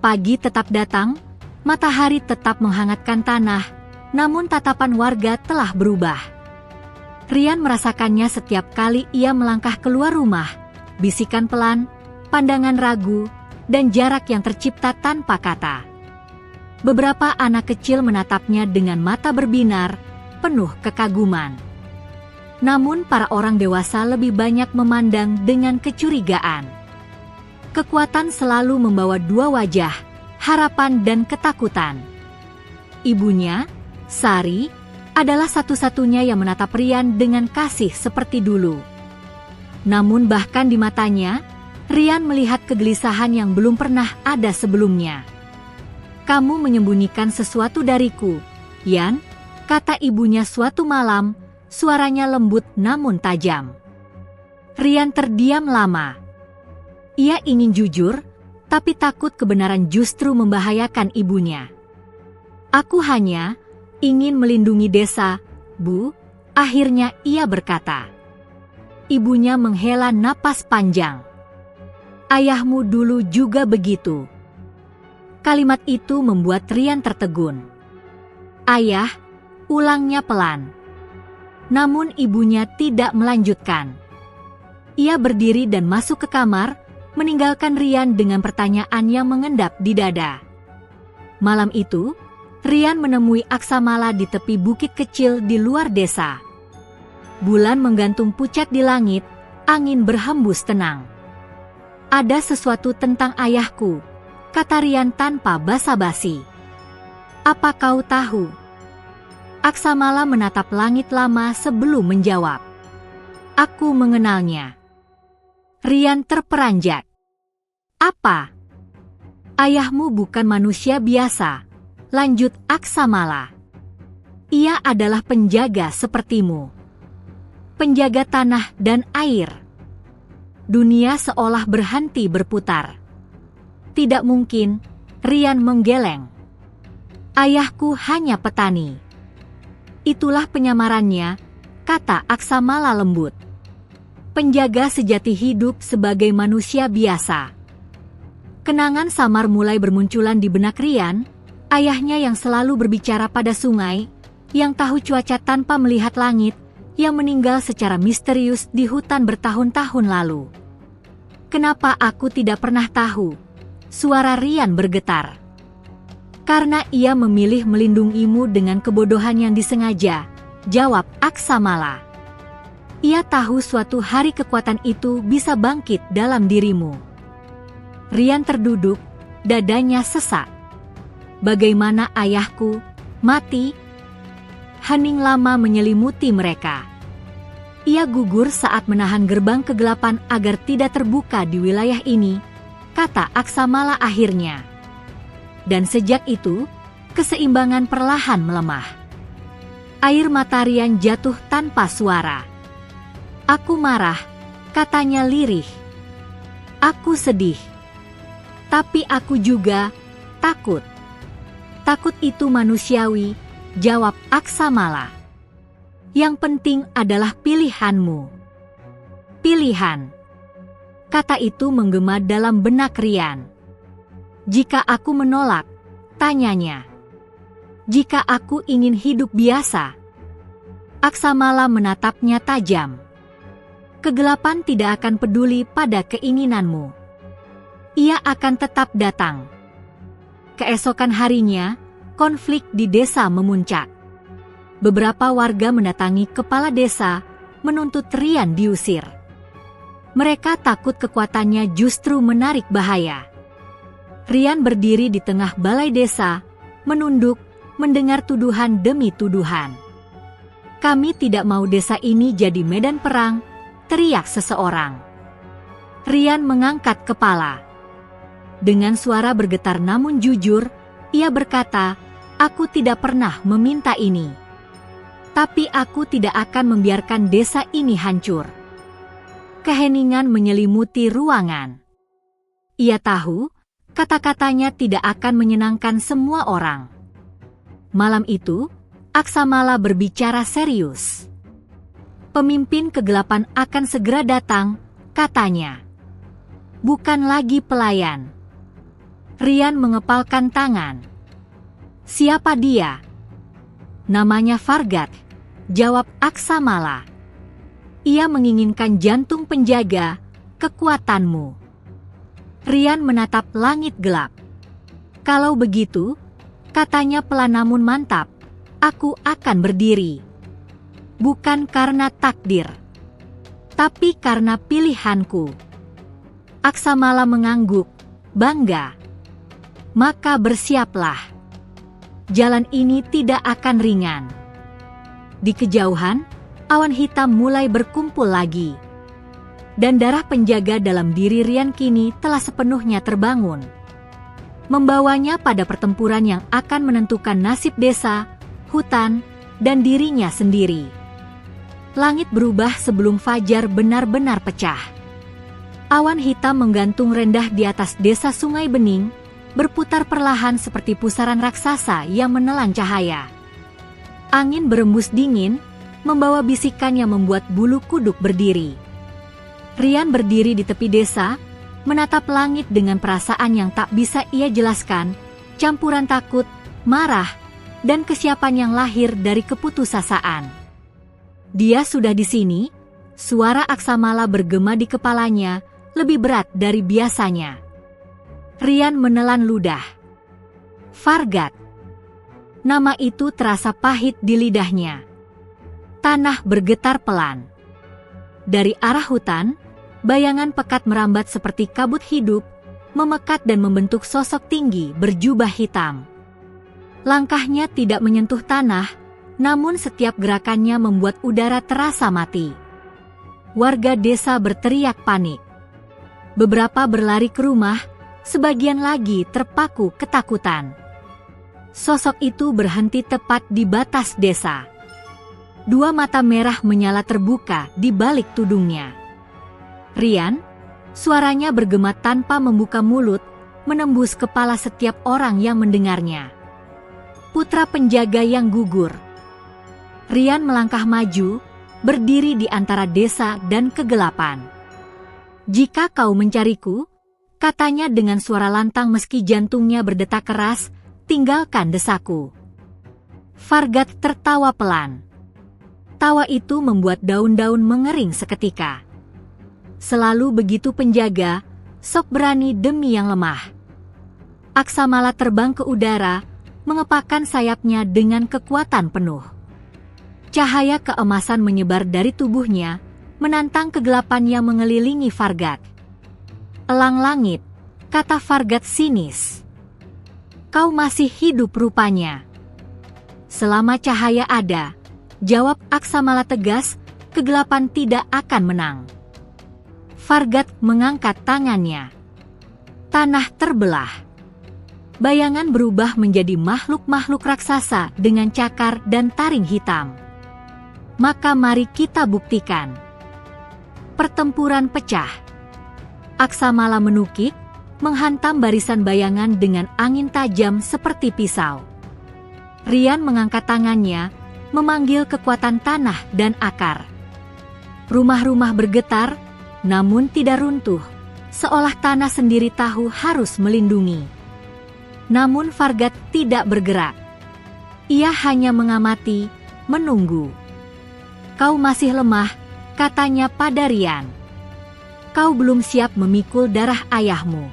Pagi tetap datang, matahari tetap menghangatkan tanah, namun tatapan warga telah berubah. Rian merasakannya setiap kali ia melangkah keluar rumah, bisikan pelan, pandangan ragu, dan jarak yang tercipta tanpa kata. Beberapa anak kecil menatapnya dengan mata berbinar, penuh kekaguman. Namun para orang dewasa lebih banyak memandang dengan kecurigaan. Kekuatan selalu membawa dua wajah, harapan dan ketakutan. Ibunya, Sari, adalah satu-satunya yang menatap Rian dengan kasih seperti dulu. Namun bahkan di matanya, Rian melihat kegelisahan yang belum pernah ada sebelumnya. Kamu menyembunyikan sesuatu dariku, Yan, kata ibunya suatu malam, suaranya lembut namun tajam. Rian terdiam lama. Ia ingin jujur, tapi takut kebenaran justru membahayakan ibunya. Aku hanya ingin melindungi desa, Bu, akhirnya ia berkata. Ibunya menghela napas panjang. Ayahmu dulu juga begitu. Kalimat itu membuat Rian tertegun. Ayah, ulangnya pelan. Namun ibunya tidak melanjutkan. Ia berdiri dan masuk ke kamar, meninggalkan Rian dengan pertanyaan yang mengendap di dada. Malam itu, Rian menemui Aksamala di tepi bukit kecil di luar desa. Bulan menggantung pucat di langit, angin berhembus tenang. Ada sesuatu tentang ayahku, kata Rian tanpa basa-basi. Apa kau tahu? Aksamala menatap langit lama sebelum menjawab. Aku mengenalnya. Rian terperanjat. Apa? Ayahmu bukan manusia biasa, lanjut Aksamala. Ia adalah penjaga sepertimu. Penjaga tanah dan air. Dunia seolah berhenti berputar. Tidak mungkin, Rian menggeleng. Ayahku hanya petani. Itulah penyamarannya, kata Aksamala lembut. Penjaga sejati hidup sebagai manusia biasa. Kenangan samar mulai bermunculan di benak Rian, ayahnya yang selalu berbicara pada sungai, yang tahu cuaca tanpa melihat langit, yang meninggal secara misterius di hutan bertahun-tahun lalu. Kenapa aku tidak pernah tahu? Suara Rian bergetar. Karena ia memilih melindungimu dengan kebodohan yang disengaja, jawab Aksamala. Ia tahu suatu hari kekuatan itu bisa bangkit dalam dirimu. Rian terduduk, dadanya sesak. Bagaimana ayahku mati? Hening lama menyelimuti mereka. Ia gugur saat menahan gerbang kegelapan agar tidak terbuka di wilayah ini, kata Aksamala akhirnya. Dan sejak itu, Keseimbangan perlahan melemah. Air mata Rian jatuh tanpa suara. Aku marah, katanya lirih. Aku sedih. Tapi aku juga takut. Takut itu manusiawi, jawab Aksamala. Yang penting adalah pilihanmu. Pilihan. Kata itu menggema dalam benak Rian. Jika aku menolak, tanyanya. Jika aku ingin hidup biasa. Aksamala menatapnya tajam. Kegelapan tidak akan peduli pada keinginanmu. Ia akan tetap datang. Keesokan harinya, konflik di desa memuncak. Beberapa warga mendatangi kepala desa, menuntut Rian diusir. Mereka takut kekuatannya justru menarik bahaya. Rian berdiri di tengah balai desa, menunduk, mendengar tuduhan demi tuduhan. Kami tidak mau desa ini jadi medan perang, teriak seseorang. Rian mengangkat kepala. Dengan suara bergetar namun jujur, ia berkata, aku tidak pernah meminta ini. Tapi aku tidak akan membiarkan desa ini hancur. Keheningan menyelimuti ruangan. Ia tahu, kata-katanya tidak akan menyenangkan semua orang. Malam itu, Aksamala berbicara serius. Pemimpin kegelapan akan segera datang, katanya. Bukan lagi pelayan. Rian mengepalkan tangan. Siapa dia? Namanya Fargat, jawab Aksamala. Ia menginginkan jantung penjaga, kekuatanmu. Rian menatap langit gelap. Kalau begitu, katanya pelan namun mantap, aku akan berdiri. Bukan karena takdir, tapi karena pilihanku. Aksamala mengangguk, bangga. Maka bersiaplah. Jalan ini tidak akan ringan. Di kejauhan, awan hitam mulai berkumpul lagi. Dan darah penjaga dalam diri Rian kini telah sepenuhnya terbangun. Membawanya pada pertempuran yang akan menentukan nasib desa, hutan, dan dirinya sendiri. Langit berubah sebelum fajar benar-benar pecah. Awan hitam menggantung rendah di atas desa Sungai Bening, berputar perlahan seperti pusaran raksasa yang menelan cahaya. Angin berembus dingin, membawa bisikan yang membuat bulu kuduk berdiri. Rian berdiri di tepi desa, menatap langit dengan perasaan yang tak bisa ia jelaskan, campuran takut, marah, dan kesiapan yang lahir dari keputusasaan. Dia sudah di sini, suara Aksamala bergema di kepalanya, lebih berat dari biasanya. Rian menelan ludah. Fargat. Nama itu terasa pahit di lidahnya. Tanah bergetar pelan. Dari arah hutan, bayangan pekat merambat seperti kabut hidup, memekat dan membentuk sosok tinggi berjubah hitam. Langkahnya tidak menyentuh tanah, namun setiap gerakannya membuat udara terasa mati. Warga desa berteriak panik. Beberapa berlari ke rumah, sebagian lagi terpaku ketakutan. Sosok itu berhenti tepat di batas desa. Dua mata merah menyala terbuka di balik tudungnya. Rian, suaranya bergema tanpa membuka mulut, menembus kepala setiap orang yang mendengarnya. Putra penjaga yang gugur. Rian melangkah maju, berdiri di antara desa dan kegelapan. Jika kau mencariku, katanya dengan suara lantang meski jantungnya berdetak keras, tinggalkan desaku. Fargat tertawa pelan. Tawa itu membuat daun-daun mengering seketika. Selalu begitu penjaga, sok berani demi yang lemah. Aksamala terbang ke udara, mengepakkan sayapnya dengan kekuatan penuh. Cahaya keemasan menyebar dari tubuhnya, menantang kegelapan yang mengelilingi Fargat. Elang langit, kata Fargat sinis. Kau masih hidup rupanya. Selama cahaya ada, jawab Aksamala tegas, kegelapan tidak akan menang. Fargat mengangkat tangannya. Tanah terbelah. Bayangan berubah menjadi makhluk-makhluk raksasa dengan cakar dan taring hitam. Maka mari kita buktikan. Pertempuran pecah. Aksamala menukik, menghantam barisan bayangan dengan angin tajam seperti pisau. Rian mengangkat tangannya, memanggil kekuatan tanah dan akar. Rumah-rumah bergetar, namun tidak runtuh, seolah tanah sendiri tahu harus melindungi. Namun Fargat tidak bergerak. Ia hanya mengamati, menunggu. "Kau masih lemah," katanya pada Rian. "Kau belum siap memikul darah ayahmu."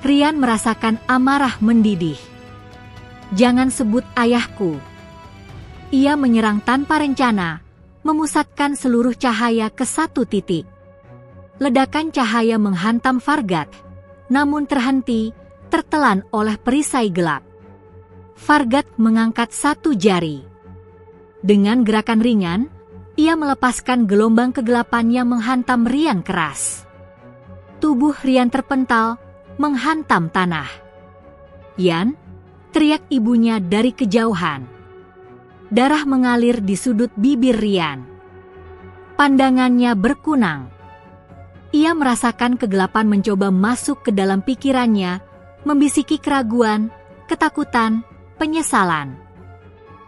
Rian merasakan amarah mendidih. "Jangan sebut ayahku." Ia menyerang tanpa rencana, memusatkan seluruh cahaya ke satu titik. Ledakan cahaya menghantam Fargat, namun terhenti, tertelan oleh perisai gelap. Fargat mengangkat satu jari. Dengan gerakan ringan, ia melepaskan gelombang kegelapan yang menghantam Rian keras. Tubuh Rian terpental, menghantam tanah. "Yan!" teriak ibunya dari kejauhan. Darah mengalir di sudut bibir Rian. Pandangannya berkunang. Ia merasakan kegelapan mencoba masuk ke dalam pikirannya, membisiki keraguan, ketakutan, penyesalan.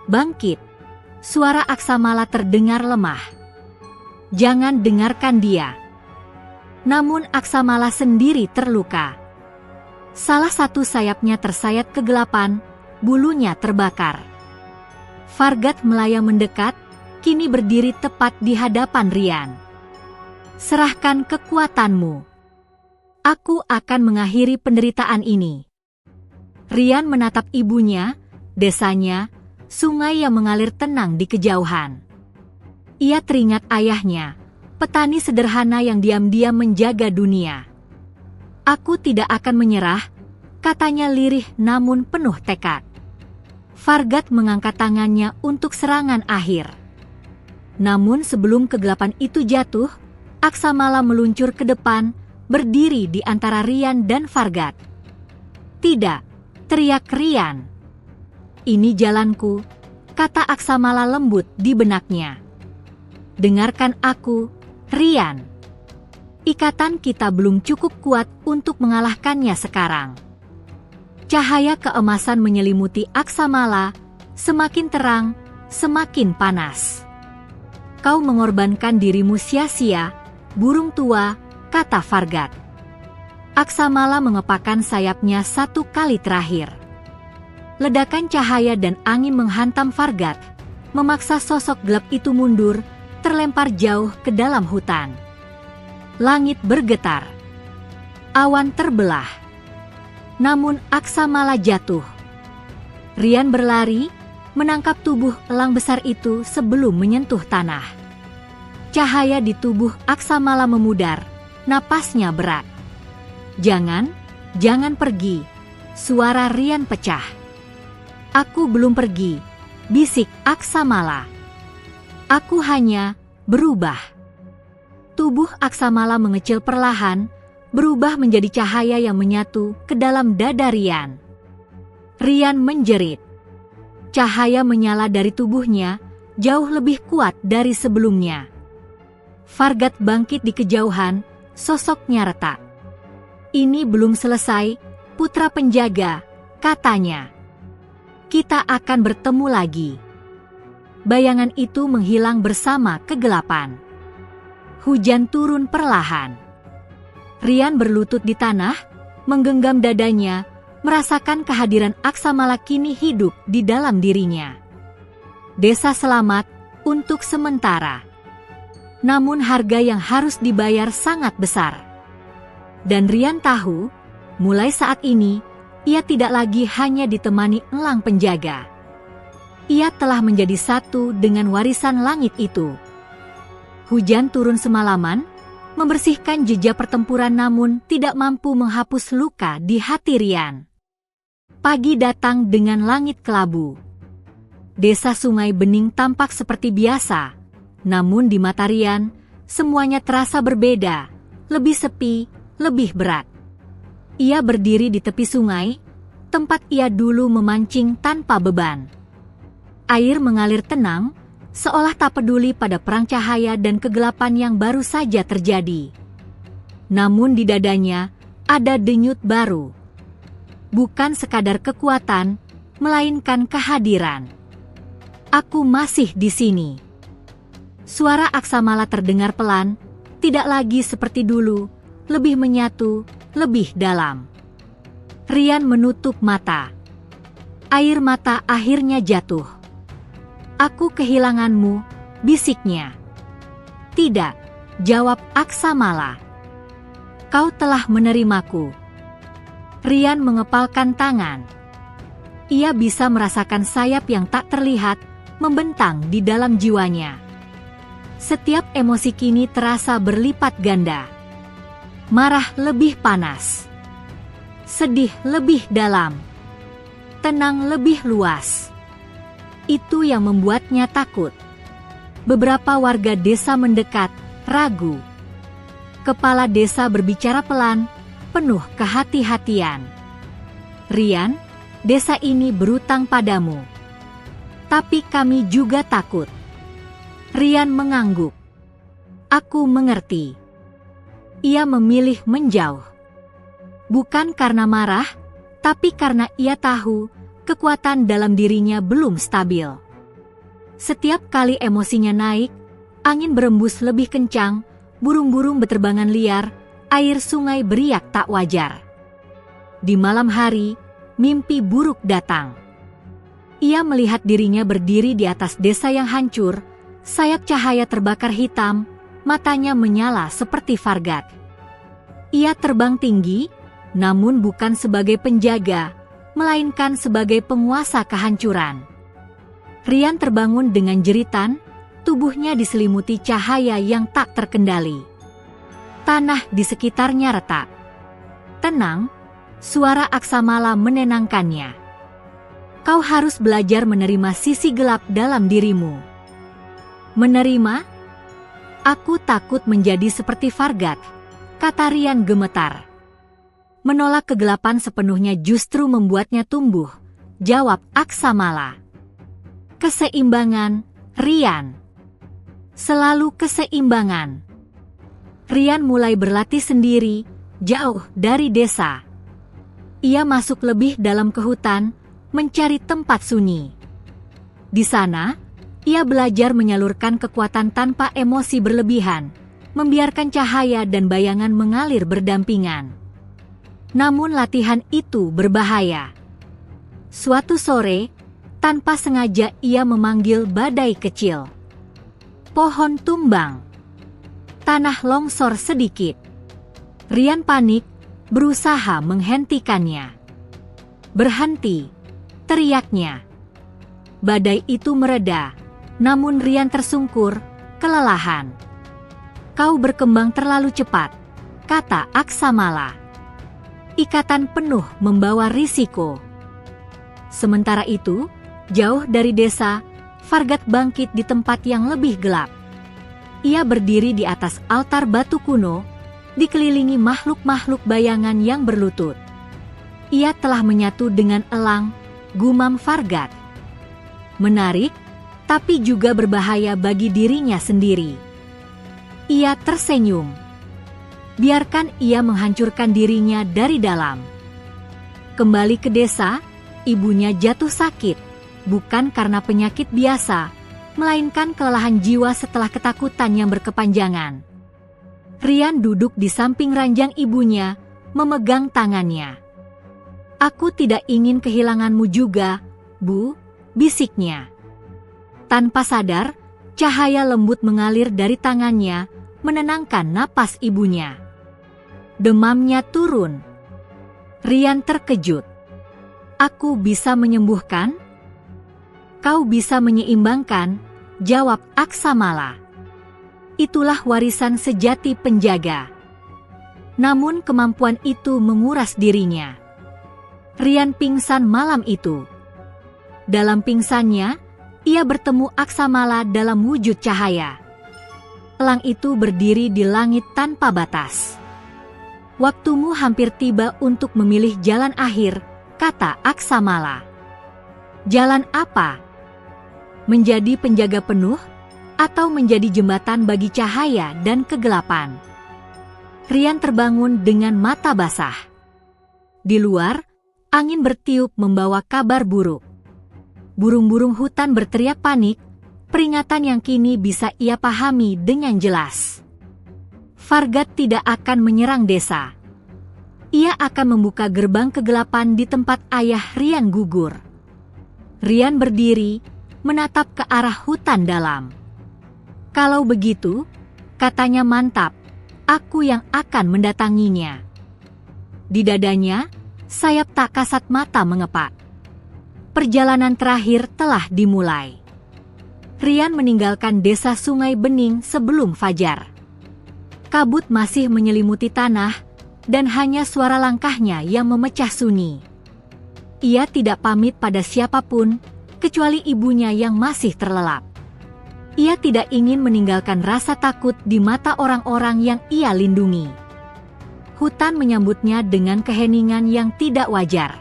"Bangkit!" Suara Aksamala terdengar lemah. "Jangan dengarkan dia." Namun Aksamala sendiri terluka. Salah satu sayapnya tersayat kegelapan, bulunya terbakar. Fargat melayang mendekat, kini berdiri tepat di hadapan Rian. "Serahkan kekuatanmu. Aku akan mengakhiri penderitaan ini." Rian menatap ibunya, desanya, sungai yang mengalir tenang di kejauhan. Ia teringat ayahnya, petani sederhana yang diam-diam menjaga dunia. "Aku tidak akan menyerah," katanya lirih namun penuh tekad. Fargat mengangkat tangannya untuk serangan akhir. Namun sebelum kegelapan itu jatuh, Aksamala meluncur ke depan, berdiri di antara Rian dan Fargat. "Tidak!" teriak Rian. "Ini jalanku," kata Aksamala lembut di benaknya. "Dengarkan aku, Rian. Ikatan kita belum cukup kuat untuk mengalahkannya sekarang." Cahaya keemasan menyelimuti Aksamala, semakin terang, semakin panas. "Kau mengorbankan dirimu sia-sia, burung tua," kata Fargat. Aksamala mengepakkan sayapnya satu kali terakhir. Ledakan cahaya dan angin menghantam Fargat, memaksa sosok gelap itu mundur, terlempar jauh ke dalam hutan. Langit bergetar. Awan terbelah. Namun Aksamala jatuh. Rian berlari, menangkap tubuh elang besar itu sebelum menyentuh tanah. Cahaya di tubuh Aksamala memudar, napasnya berat. Jangan pergi," suara Rian pecah. "Aku belum pergi," bisik Aksamala. "Aku hanya berubah." Tubuh Aksamala mengecil perlahan, berubah menjadi cahaya yang menyatu ke dalam dada Rian. Rian menjerit. Cahaya menyala dari tubuhnya, jauh lebih kuat dari sebelumnya. Fargat bangkit di kejauhan, sosoknya retak. "Ini belum selesai, putra penjaga," katanya. "Kita akan bertemu lagi." Bayangan itu menghilang bersama kegelapan. Hujan turun perlahan. Rian berlutut di tanah, menggenggam dadanya, merasakan kehadiran Aksamala kini hidup di dalam dirinya. Desa selamat untuk sementara. Namun harga yang harus dibayar sangat besar. Dan Rian tahu, mulai saat ini, ia tidak lagi hanya ditemani elang penjaga. Ia telah menjadi satu dengan warisan langit itu. Hujan turun semalaman, membersihkan jejak pertempuran namun tidak mampu menghapus luka di hati Rian. Pagi datang dengan langit kelabu. Desa Sungai Bening tampak seperti biasa, namun di mata Rian, semuanya terasa berbeda, lebih sepi, lebih berat. Ia berdiri di tepi sungai, tempat ia dulu memancing tanpa beban. Air mengalir tenang, seolah tak peduli pada perang cahaya dan kegelapan yang baru saja terjadi. Namun di dadanya ada denyut baru. Bukan sekadar kekuatan, melainkan kehadiran. Aku masih di sini. Suara Aksamala terdengar pelan, tidak lagi seperti dulu, lebih menyatu, lebih dalam. Rian menutup mata. Air mata akhirnya jatuh. Aku kehilanganmu, bisiknya. Tidak, jawab Aksamala. Kau telah menerimaku. Rian mengepalkan tangan. Ia bisa merasakan sayap yang tak terlihat membentang di dalam jiwanya. Setiap emosi kini terasa berlipat ganda. Marah lebih panas. Sedih lebih dalam. Tenang lebih luas. Itu yang membuatnya takut. Beberapa warga desa mendekat, ragu. Kepala desa berbicara pelan, penuh kehati-hatian. Rian, desa ini berutang padamu. Tapi kami juga takut. Rian mengangguk. Aku mengerti. Ia memilih menjauh. Bukan karena marah, tapi karena ia tahu kekuatan dalam dirinya belum stabil. Setiap kali emosinya naik, angin berembus lebih kencang, burung-burung beterbangan liar, air sungai beriak tak wajar. Di malam hari, mimpi buruk datang. Ia melihat dirinya berdiri di atas desa yang hancur, sayap cahaya terbakar hitam, matanya menyala seperti Fargat. Ia terbang tinggi, namun bukan sebagai penjaga, melainkan sebagai penguasa kehancuran. Rian terbangun dengan jeritan, tubuhnya diselimuti cahaya yang tak terkendali. Tanah di sekitarnya retak. Tenang, suara Aksamala menenangkannya. Kau harus belajar menerima sisi gelap dalam dirimu. Menerima? Aku takut menjadi seperti Fargat, kata Rian gemetar. Menolak kegelapan sepenuhnya justru membuatnya tumbuh, jawab Aksamala. Keseimbangan, Rian. Selalu keseimbangan. Rian mulai berlatih sendiri, jauh dari desa. Ia masuk lebih dalam ke hutan, mencari tempat sunyi. Di sana, ia belajar menyalurkan kekuatan tanpa emosi berlebihan, membiarkan cahaya dan bayangan mengalir berdampingan. Namun latihan itu berbahaya. Suatu sore, tanpa sengaja ia memanggil badai kecil. Pohon tumbang. Tanah longsor sedikit. Rian panik, berusaha menghentikannya. Berhenti, teriaknya. Badai itu mereda, namun Rian tersungkur, kelelahan. Kau berkembang terlalu cepat, kata Aksamala. Ikatan penuh membawa risiko. Sementara itu, jauh dari desa, Fargat bangkit di tempat yang lebih gelap. Ia berdiri di atas altar batu kuno, dikelilingi makhluk-makhluk bayangan yang berlutut. Ia telah menyatu dengan elang, gumam Fargat. Menarik, tapi juga berbahaya bagi dirinya sendiri. Ia tersenyum. Biarkan ia menghancurkan dirinya dari dalam. Kembali ke desa, ibunya jatuh sakit, bukan karena penyakit biasa, melainkan kelelahan jiwa setelah ketakutan yang berkepanjangan. Rian duduk di samping ranjang ibunya, memegang tangannya. Aku tidak ingin kehilanganmu juga, Bu, bisiknya. Tanpa sadar, cahaya lembut mengalir dari tangannya, menenangkan napas ibunya. Demamnya turun. Rian terkejut. Aku bisa menyembuhkan? Kau bisa menyeimbangkan, jawab Aksamala. Itulah warisan sejati penjaga. Namun kemampuan itu menguras dirinya. Rian pingsan malam itu. Dalam pingsannya, ia bertemu Aksamala dalam wujud cahaya. Elang itu berdiri di langit tanpa batas. Waktumu hampir tiba untuk memilih jalan akhir, kata Aksamala. Jalan apa? Menjadi penjaga penuh, atau menjadi jembatan bagi cahaya dan kegelapan? Rian terbangun dengan mata basah. Di luar, angin bertiup membawa kabar buruk. Burung-burung hutan berteriak panik, peringatan yang kini bisa ia pahami dengan jelas. Fargat tidak akan menyerang desa. Ia akan membuka gerbang kegelapan di tempat ayah Rian gugur. Rian berdiri, menatap ke arah hutan dalam. Kalau begitu, katanya mantap, aku yang akan mendatanginya. Di dadanya, sayap tak kasat mata mengepak. Perjalanan terakhir telah dimulai. Rian meninggalkan desa Sungai Bening sebelum fajar. Kabut masih menyelimuti tanah, dan hanya suara langkahnya yang memecah sunyi. Ia tidak pamit pada siapapun, kecuali ibunya yang masih terlelap. Ia tidak ingin meninggalkan rasa takut di mata orang-orang yang ia lindungi. Hutan menyambutnya dengan keheningan yang tidak wajar.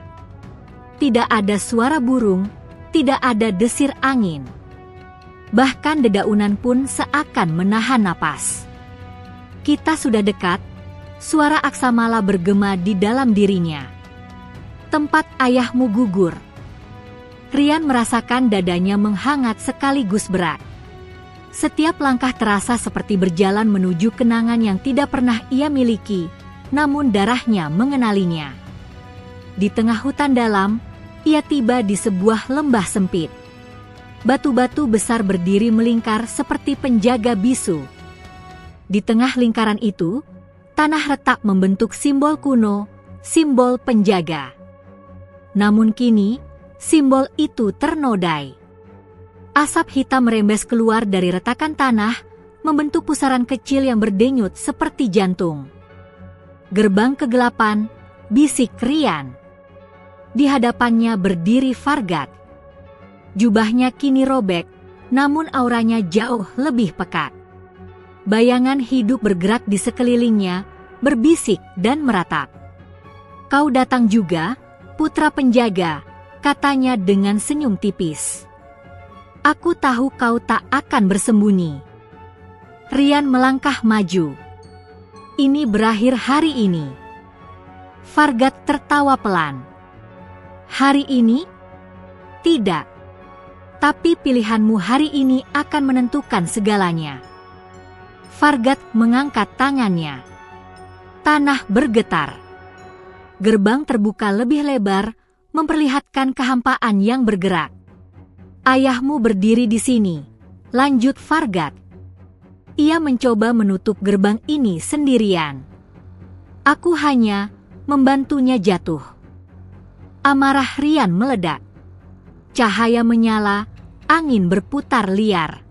Tidak ada suara burung, tidak ada desir angin. Bahkan dedaunan pun seakan menahan napas. Kita sudah dekat, suara Aksamala bergema di dalam dirinya. Tempat ayahmu gugur. Rian merasakan dadanya menghangat sekaligus berat. Setiap langkah terasa seperti berjalan menuju kenangan yang tidak pernah ia miliki, namun darahnya mengenalinya. Di tengah hutan dalam, ia tiba di sebuah lembah sempit. Batu-batu besar berdiri melingkar seperti penjaga bisu. Di tengah lingkaran itu, tanah retak membentuk simbol kuno, simbol penjaga. Namun kini, simbol itu ternodai. Asap hitam merembes keluar dari retakan tanah, membentuk pusaran kecil yang berdenyut seperti jantung. Gerbang kegelapan, bisik Rian. Di hadapannya berdiri Fargat. Jubahnya kini robek, namun auranya jauh lebih pekat. Bayangan hidup bergerak di sekelilingnya, berbisik dan meratap. Kau datang juga, putra penjaga, katanya dengan senyum tipis. Aku tahu kau tak akan bersembunyi. Rian melangkah maju. Ini berakhir hari ini. Fargat tertawa pelan. Hari ini? Tidak. Tapi pilihanmu hari ini akan menentukan segalanya. Fargat mengangkat tangannya. Tanah bergetar. Gerbang terbuka lebih lebar, memperlihatkan kehampaan yang bergerak. Ayahmu berdiri di sini, lanjut Fargat. Ia mencoba menutup gerbang ini sendirian. Aku hanya membantunya jatuh. Amarah Rian meledak. Cahaya menyala, angin berputar liar.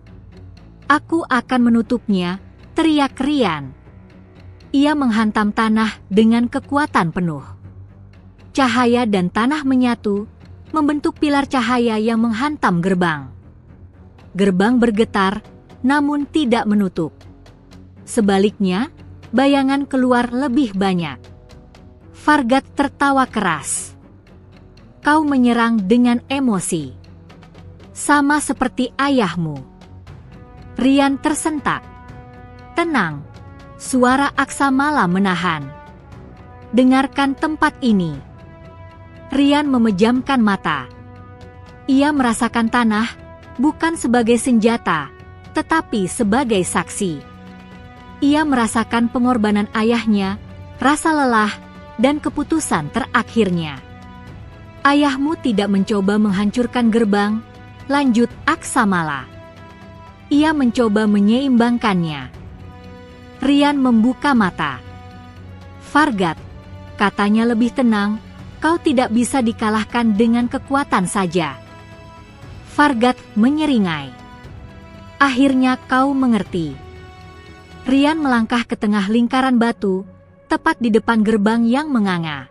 Aku akan menutupnya, teriak Rian. Ia menghantam tanah dengan kekuatan penuh. Cahaya dan tanah menyatu, membentuk pilar cahaya yang menghantam gerbang. Gerbang bergetar, namun tidak menutup. Sebaliknya, bayangan keluar lebih banyak. Fargat tertawa keras. Kau menyerang dengan emosi. Sama seperti ayahmu. Rian tersentak. Tenang, suara Aksamala menahan. Dengarkan tempat ini. Rian memejamkan mata. Ia merasakan tanah, bukan sebagai senjata, tetapi sebagai saksi. Ia merasakan pengorbanan ayahnya, rasa lelah, dan keputusan terakhirnya. Ayahmu tidak mencoba menghancurkan gerbang, lanjut Aksamala. Ia mencoba menyeimbangkannya. Rian membuka mata. Fargat, katanya lebih tenang, kau tidak bisa dikalahkan dengan kekuatan saja. Fargat menyeringai. Akhirnya kau mengerti. Rian melangkah ke tengah lingkaran batu, tepat di depan gerbang yang menganga.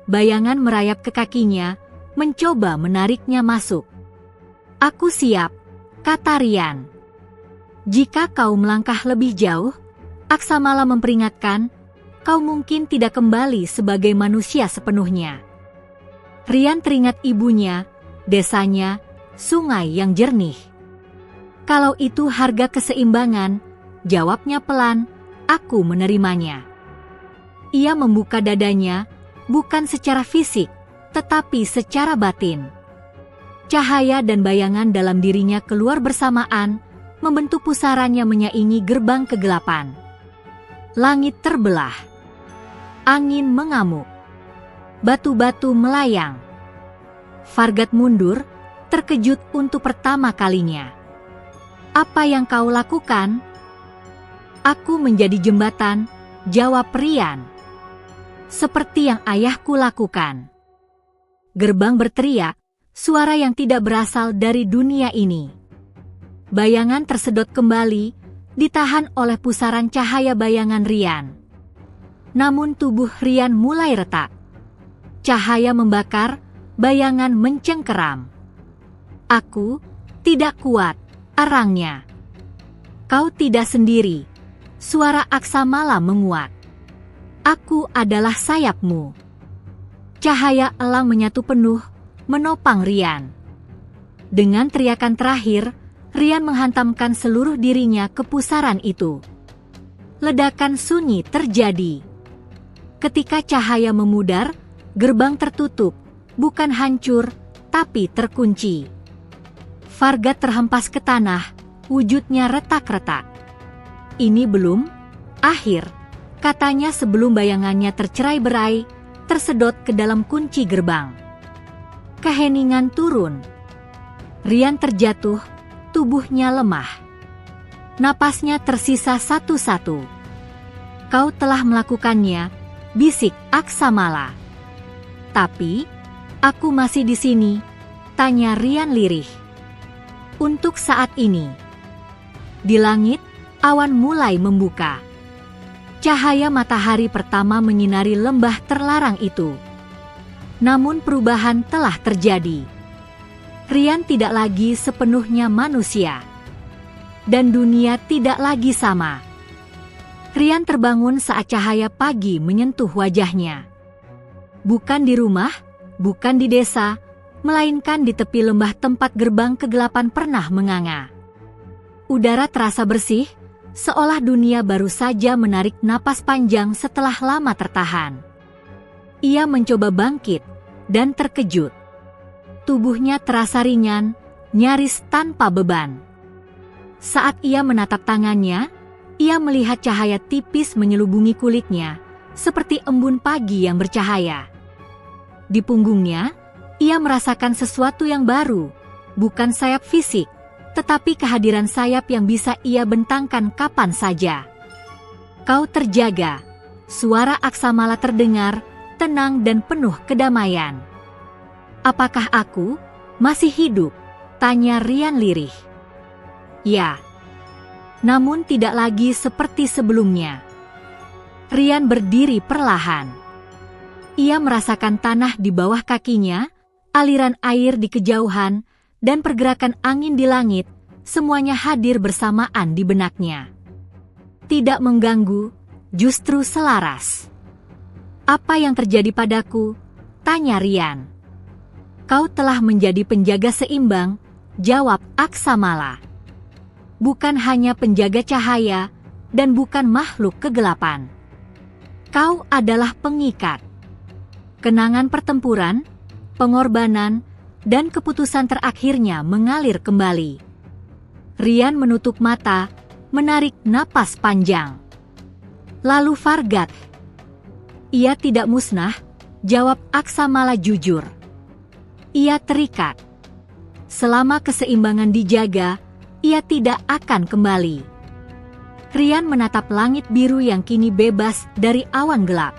Bayangan merayap ke kakinya, mencoba menariknya masuk. Aku siap, kata Rian. Jika kau melangkah lebih jauh, Aksamala memperingatkan, kau mungkin tidak kembali sebagai manusia sepenuhnya. Rian teringat ibunya, desanya, sungai yang jernih. Kalau itu harga keseimbangan, jawabnya pelan, aku menerimanya. Ia membuka dadanya, bukan secara fisik, tetapi secara batin. Cahaya dan bayangan dalam dirinya keluar bersamaan, membentuk pusarannya menyaingi gerbang kegelapan. Langit terbelah. Angin mengamuk. Batu-batu melayang. Fargat mundur, terkejut untuk pertama kalinya. Apa yang kau lakukan? Aku menjadi jembatan, jawab Rian. Seperti yang ayahku lakukan. Gerbang berteriak, suara yang tidak berasal dari dunia ini. Bayangan tersedot kembali, ditahan oleh pusaran cahaya bayangan Rian. Namun tubuh Rian mulai retak. Cahaya membakar, bayangan mencengkeram. Aku tidak kuat, arangnya. Kau tidak sendiri, suara Aksamala menguat. Aku adalah sayapmu. Cahaya elang menyatu penuh, menopang Rian. Dengan teriakan terakhir, Rian menghantamkan seluruh dirinya ke pusaran itu. Ledakan sunyi terjadi. Ketika cahaya memudar, gerbang tertutup, bukan hancur, tapi terkunci. Fargat terhempas ke tanah, wujudnya retak-retak. Ini belum akhir, katanya sebelum bayangannya tercerai-berai, tersedot ke dalam kunci gerbang. Keheningan turun. Rian terjatuh, tubuhnya lemah. Napasnya tersisa satu-satu. Kau telah melakukannya, bisik Aksamala. Tapi, aku masih di sini, tanya Rian lirih. Untuk saat ini. Di langit, awan mulai membuka. Cahaya matahari pertama menyinari lembah terlarang itu. Namun perubahan telah terjadi. Rian tidak lagi sepenuhnya manusia. Dan dunia tidak lagi sama. Rian terbangun saat cahaya pagi menyentuh wajahnya. Bukan di rumah, bukan di desa, melainkan di tepi lembah tempat gerbang kegelapan pernah menganga. Udara terasa bersih, seolah dunia baru saja menarik napas panjang setelah lama tertahan. Ia mencoba bangkit, dan terkejut. Tubuhnya terasa ringan, nyaris tanpa beban. Saat ia menatap tangannya, ia melihat cahaya tipis menyelubungi kulitnya, seperti embun pagi yang bercahaya. Di punggungnya, ia merasakan sesuatu yang baru, bukan sayap fisik, tetapi kehadiran sayap yang bisa ia bentangkan kapan saja. Kau terjaga, suara Aksamala terdengar, tenang dan penuh kedamaian. Apakah aku masih hidup? Tanya Rian lirih. Ya. Namun tidak lagi seperti sebelumnya. Rian berdiri perlahan. Ia merasakan tanah di bawah kakinya, aliran air di kejauhan, dan pergerakan angin di langit, semuanya hadir bersamaan di benaknya. Tidak mengganggu, justru selaras. Apa yang terjadi padaku? Tanya Rian. Kau telah menjadi penjaga seimbang, jawab Aksamala. Bukan hanya penjaga cahaya, dan bukan makhluk kegelapan. Kau adalah pengikat. Kenangan pertempuran, pengorbanan, dan keputusan terakhirnya mengalir kembali. Rian menutup mata, menarik napas panjang. Lalu Fargat. Ia tidak musnah, jawab Aksamala jujur. Ia terikat. Selama keseimbangan dijaga, ia tidak akan kembali. Rian menatap langit biru yang kini bebas dari awan gelap.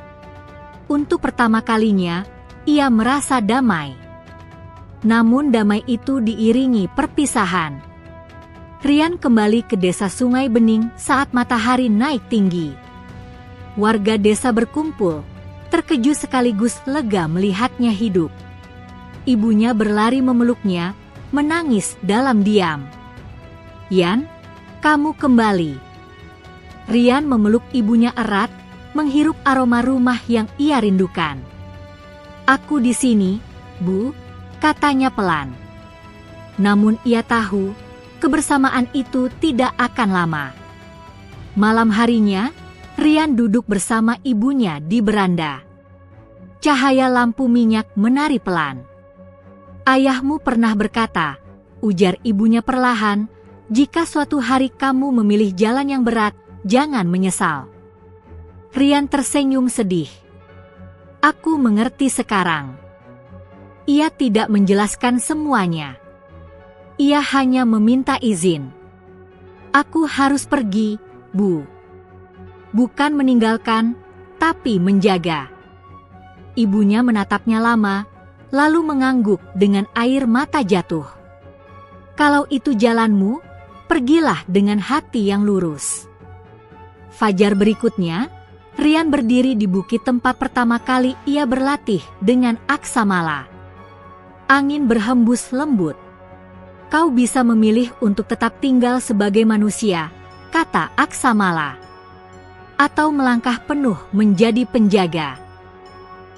Untuk pertama kalinya, ia merasa damai. Namun damai itu diiringi perpisahan. Rian kembali ke desa Sungai Bening saat matahari naik tinggi. Warga desa berkumpul, terkejut sekaligus lega melihatnya hidup. Ibunya berlari memeluknya, menangis dalam diam. Yan, kamu kembali. Rian memeluk ibunya erat, menghirup aroma rumah yang ia rindukan. Aku di sini, Bu," katanya pelan. Namun ia tahu, kebersamaan itu tidak akan lama. Malam harinya, Rian duduk bersama ibunya di beranda. Cahaya lampu minyak menari pelan. "Ayahmu pernah berkata," ujar ibunya perlahan, "jika suatu hari kamu memilih jalan yang berat, jangan menyesal." Rian tersenyum sedih. "Aku mengerti sekarang." Ia tidak menjelaskan semuanya. Ia hanya meminta izin. "Aku harus pergi, Bu. Bukan meninggalkan, tapi menjaga." Ibunya menatapnya lama, lalu mengangguk dengan air mata jatuh. "Kalau itu jalanmu, pergilah dengan hati yang lurus." Fajar berikutnya, Rian berdiri di bukit tempat pertama kali ia berlatih dengan aksamala. Angin berhembus lembut. "Kau bisa memilih untuk tetap tinggal sebagai manusia," kata aksamala, "atau melangkah penuh menjadi penjaga."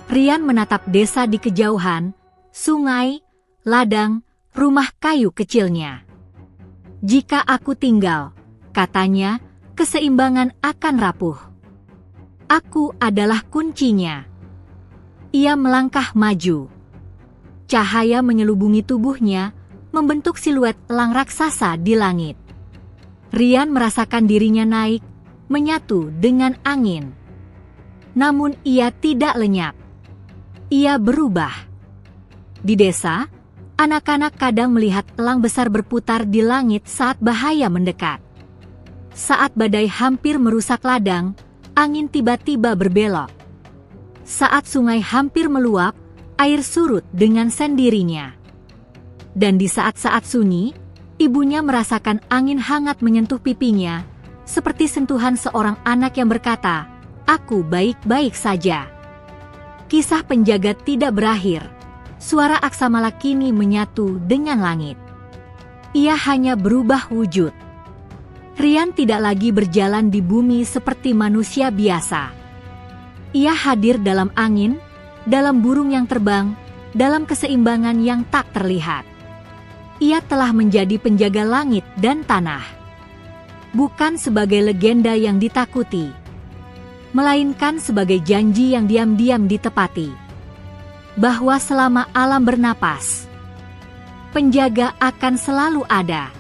Rian menatap desa di kejauhan, sungai, ladang, rumah kayu kecilnya. "Jika aku tinggal," katanya, "keseimbangan akan rapuh. Aku adalah kuncinya." Ia melangkah maju. Cahaya menyelubungi tubuhnya, membentuk siluet elang raksasa di langit. Rian merasakan dirinya naik, menyatu dengan angin. Namun ia tidak lenyap. Ia berubah. Di desa, anak-anak kadang melihat elang besar berputar di langit saat bahaya mendekat. Saat badai hampir merusak ladang, angin tiba-tiba berbelok. Saat sungai hampir meluap, air surut dengan sendirinya. Dan di saat-saat sunyi, ibunya merasakan angin hangat menyentuh pipinya, seperti sentuhan seorang anak yang berkata, "Aku baik-baik saja." Kisah penjaga tidak berakhir. Suara aksamala kini menyatu dengan langit. Ia hanya berubah wujud. Rian tidak lagi berjalan di bumi seperti manusia biasa. Ia hadir dalam angin, dalam burung yang terbang, dalam keseimbangan yang tak terlihat. Ia telah menjadi penjaga langit dan tanah. Bukan sebagai legenda yang ditakuti, melainkan sebagai janji yang diam-diam ditepati. Bahwa selama alam bernapas, penjaga akan selalu ada.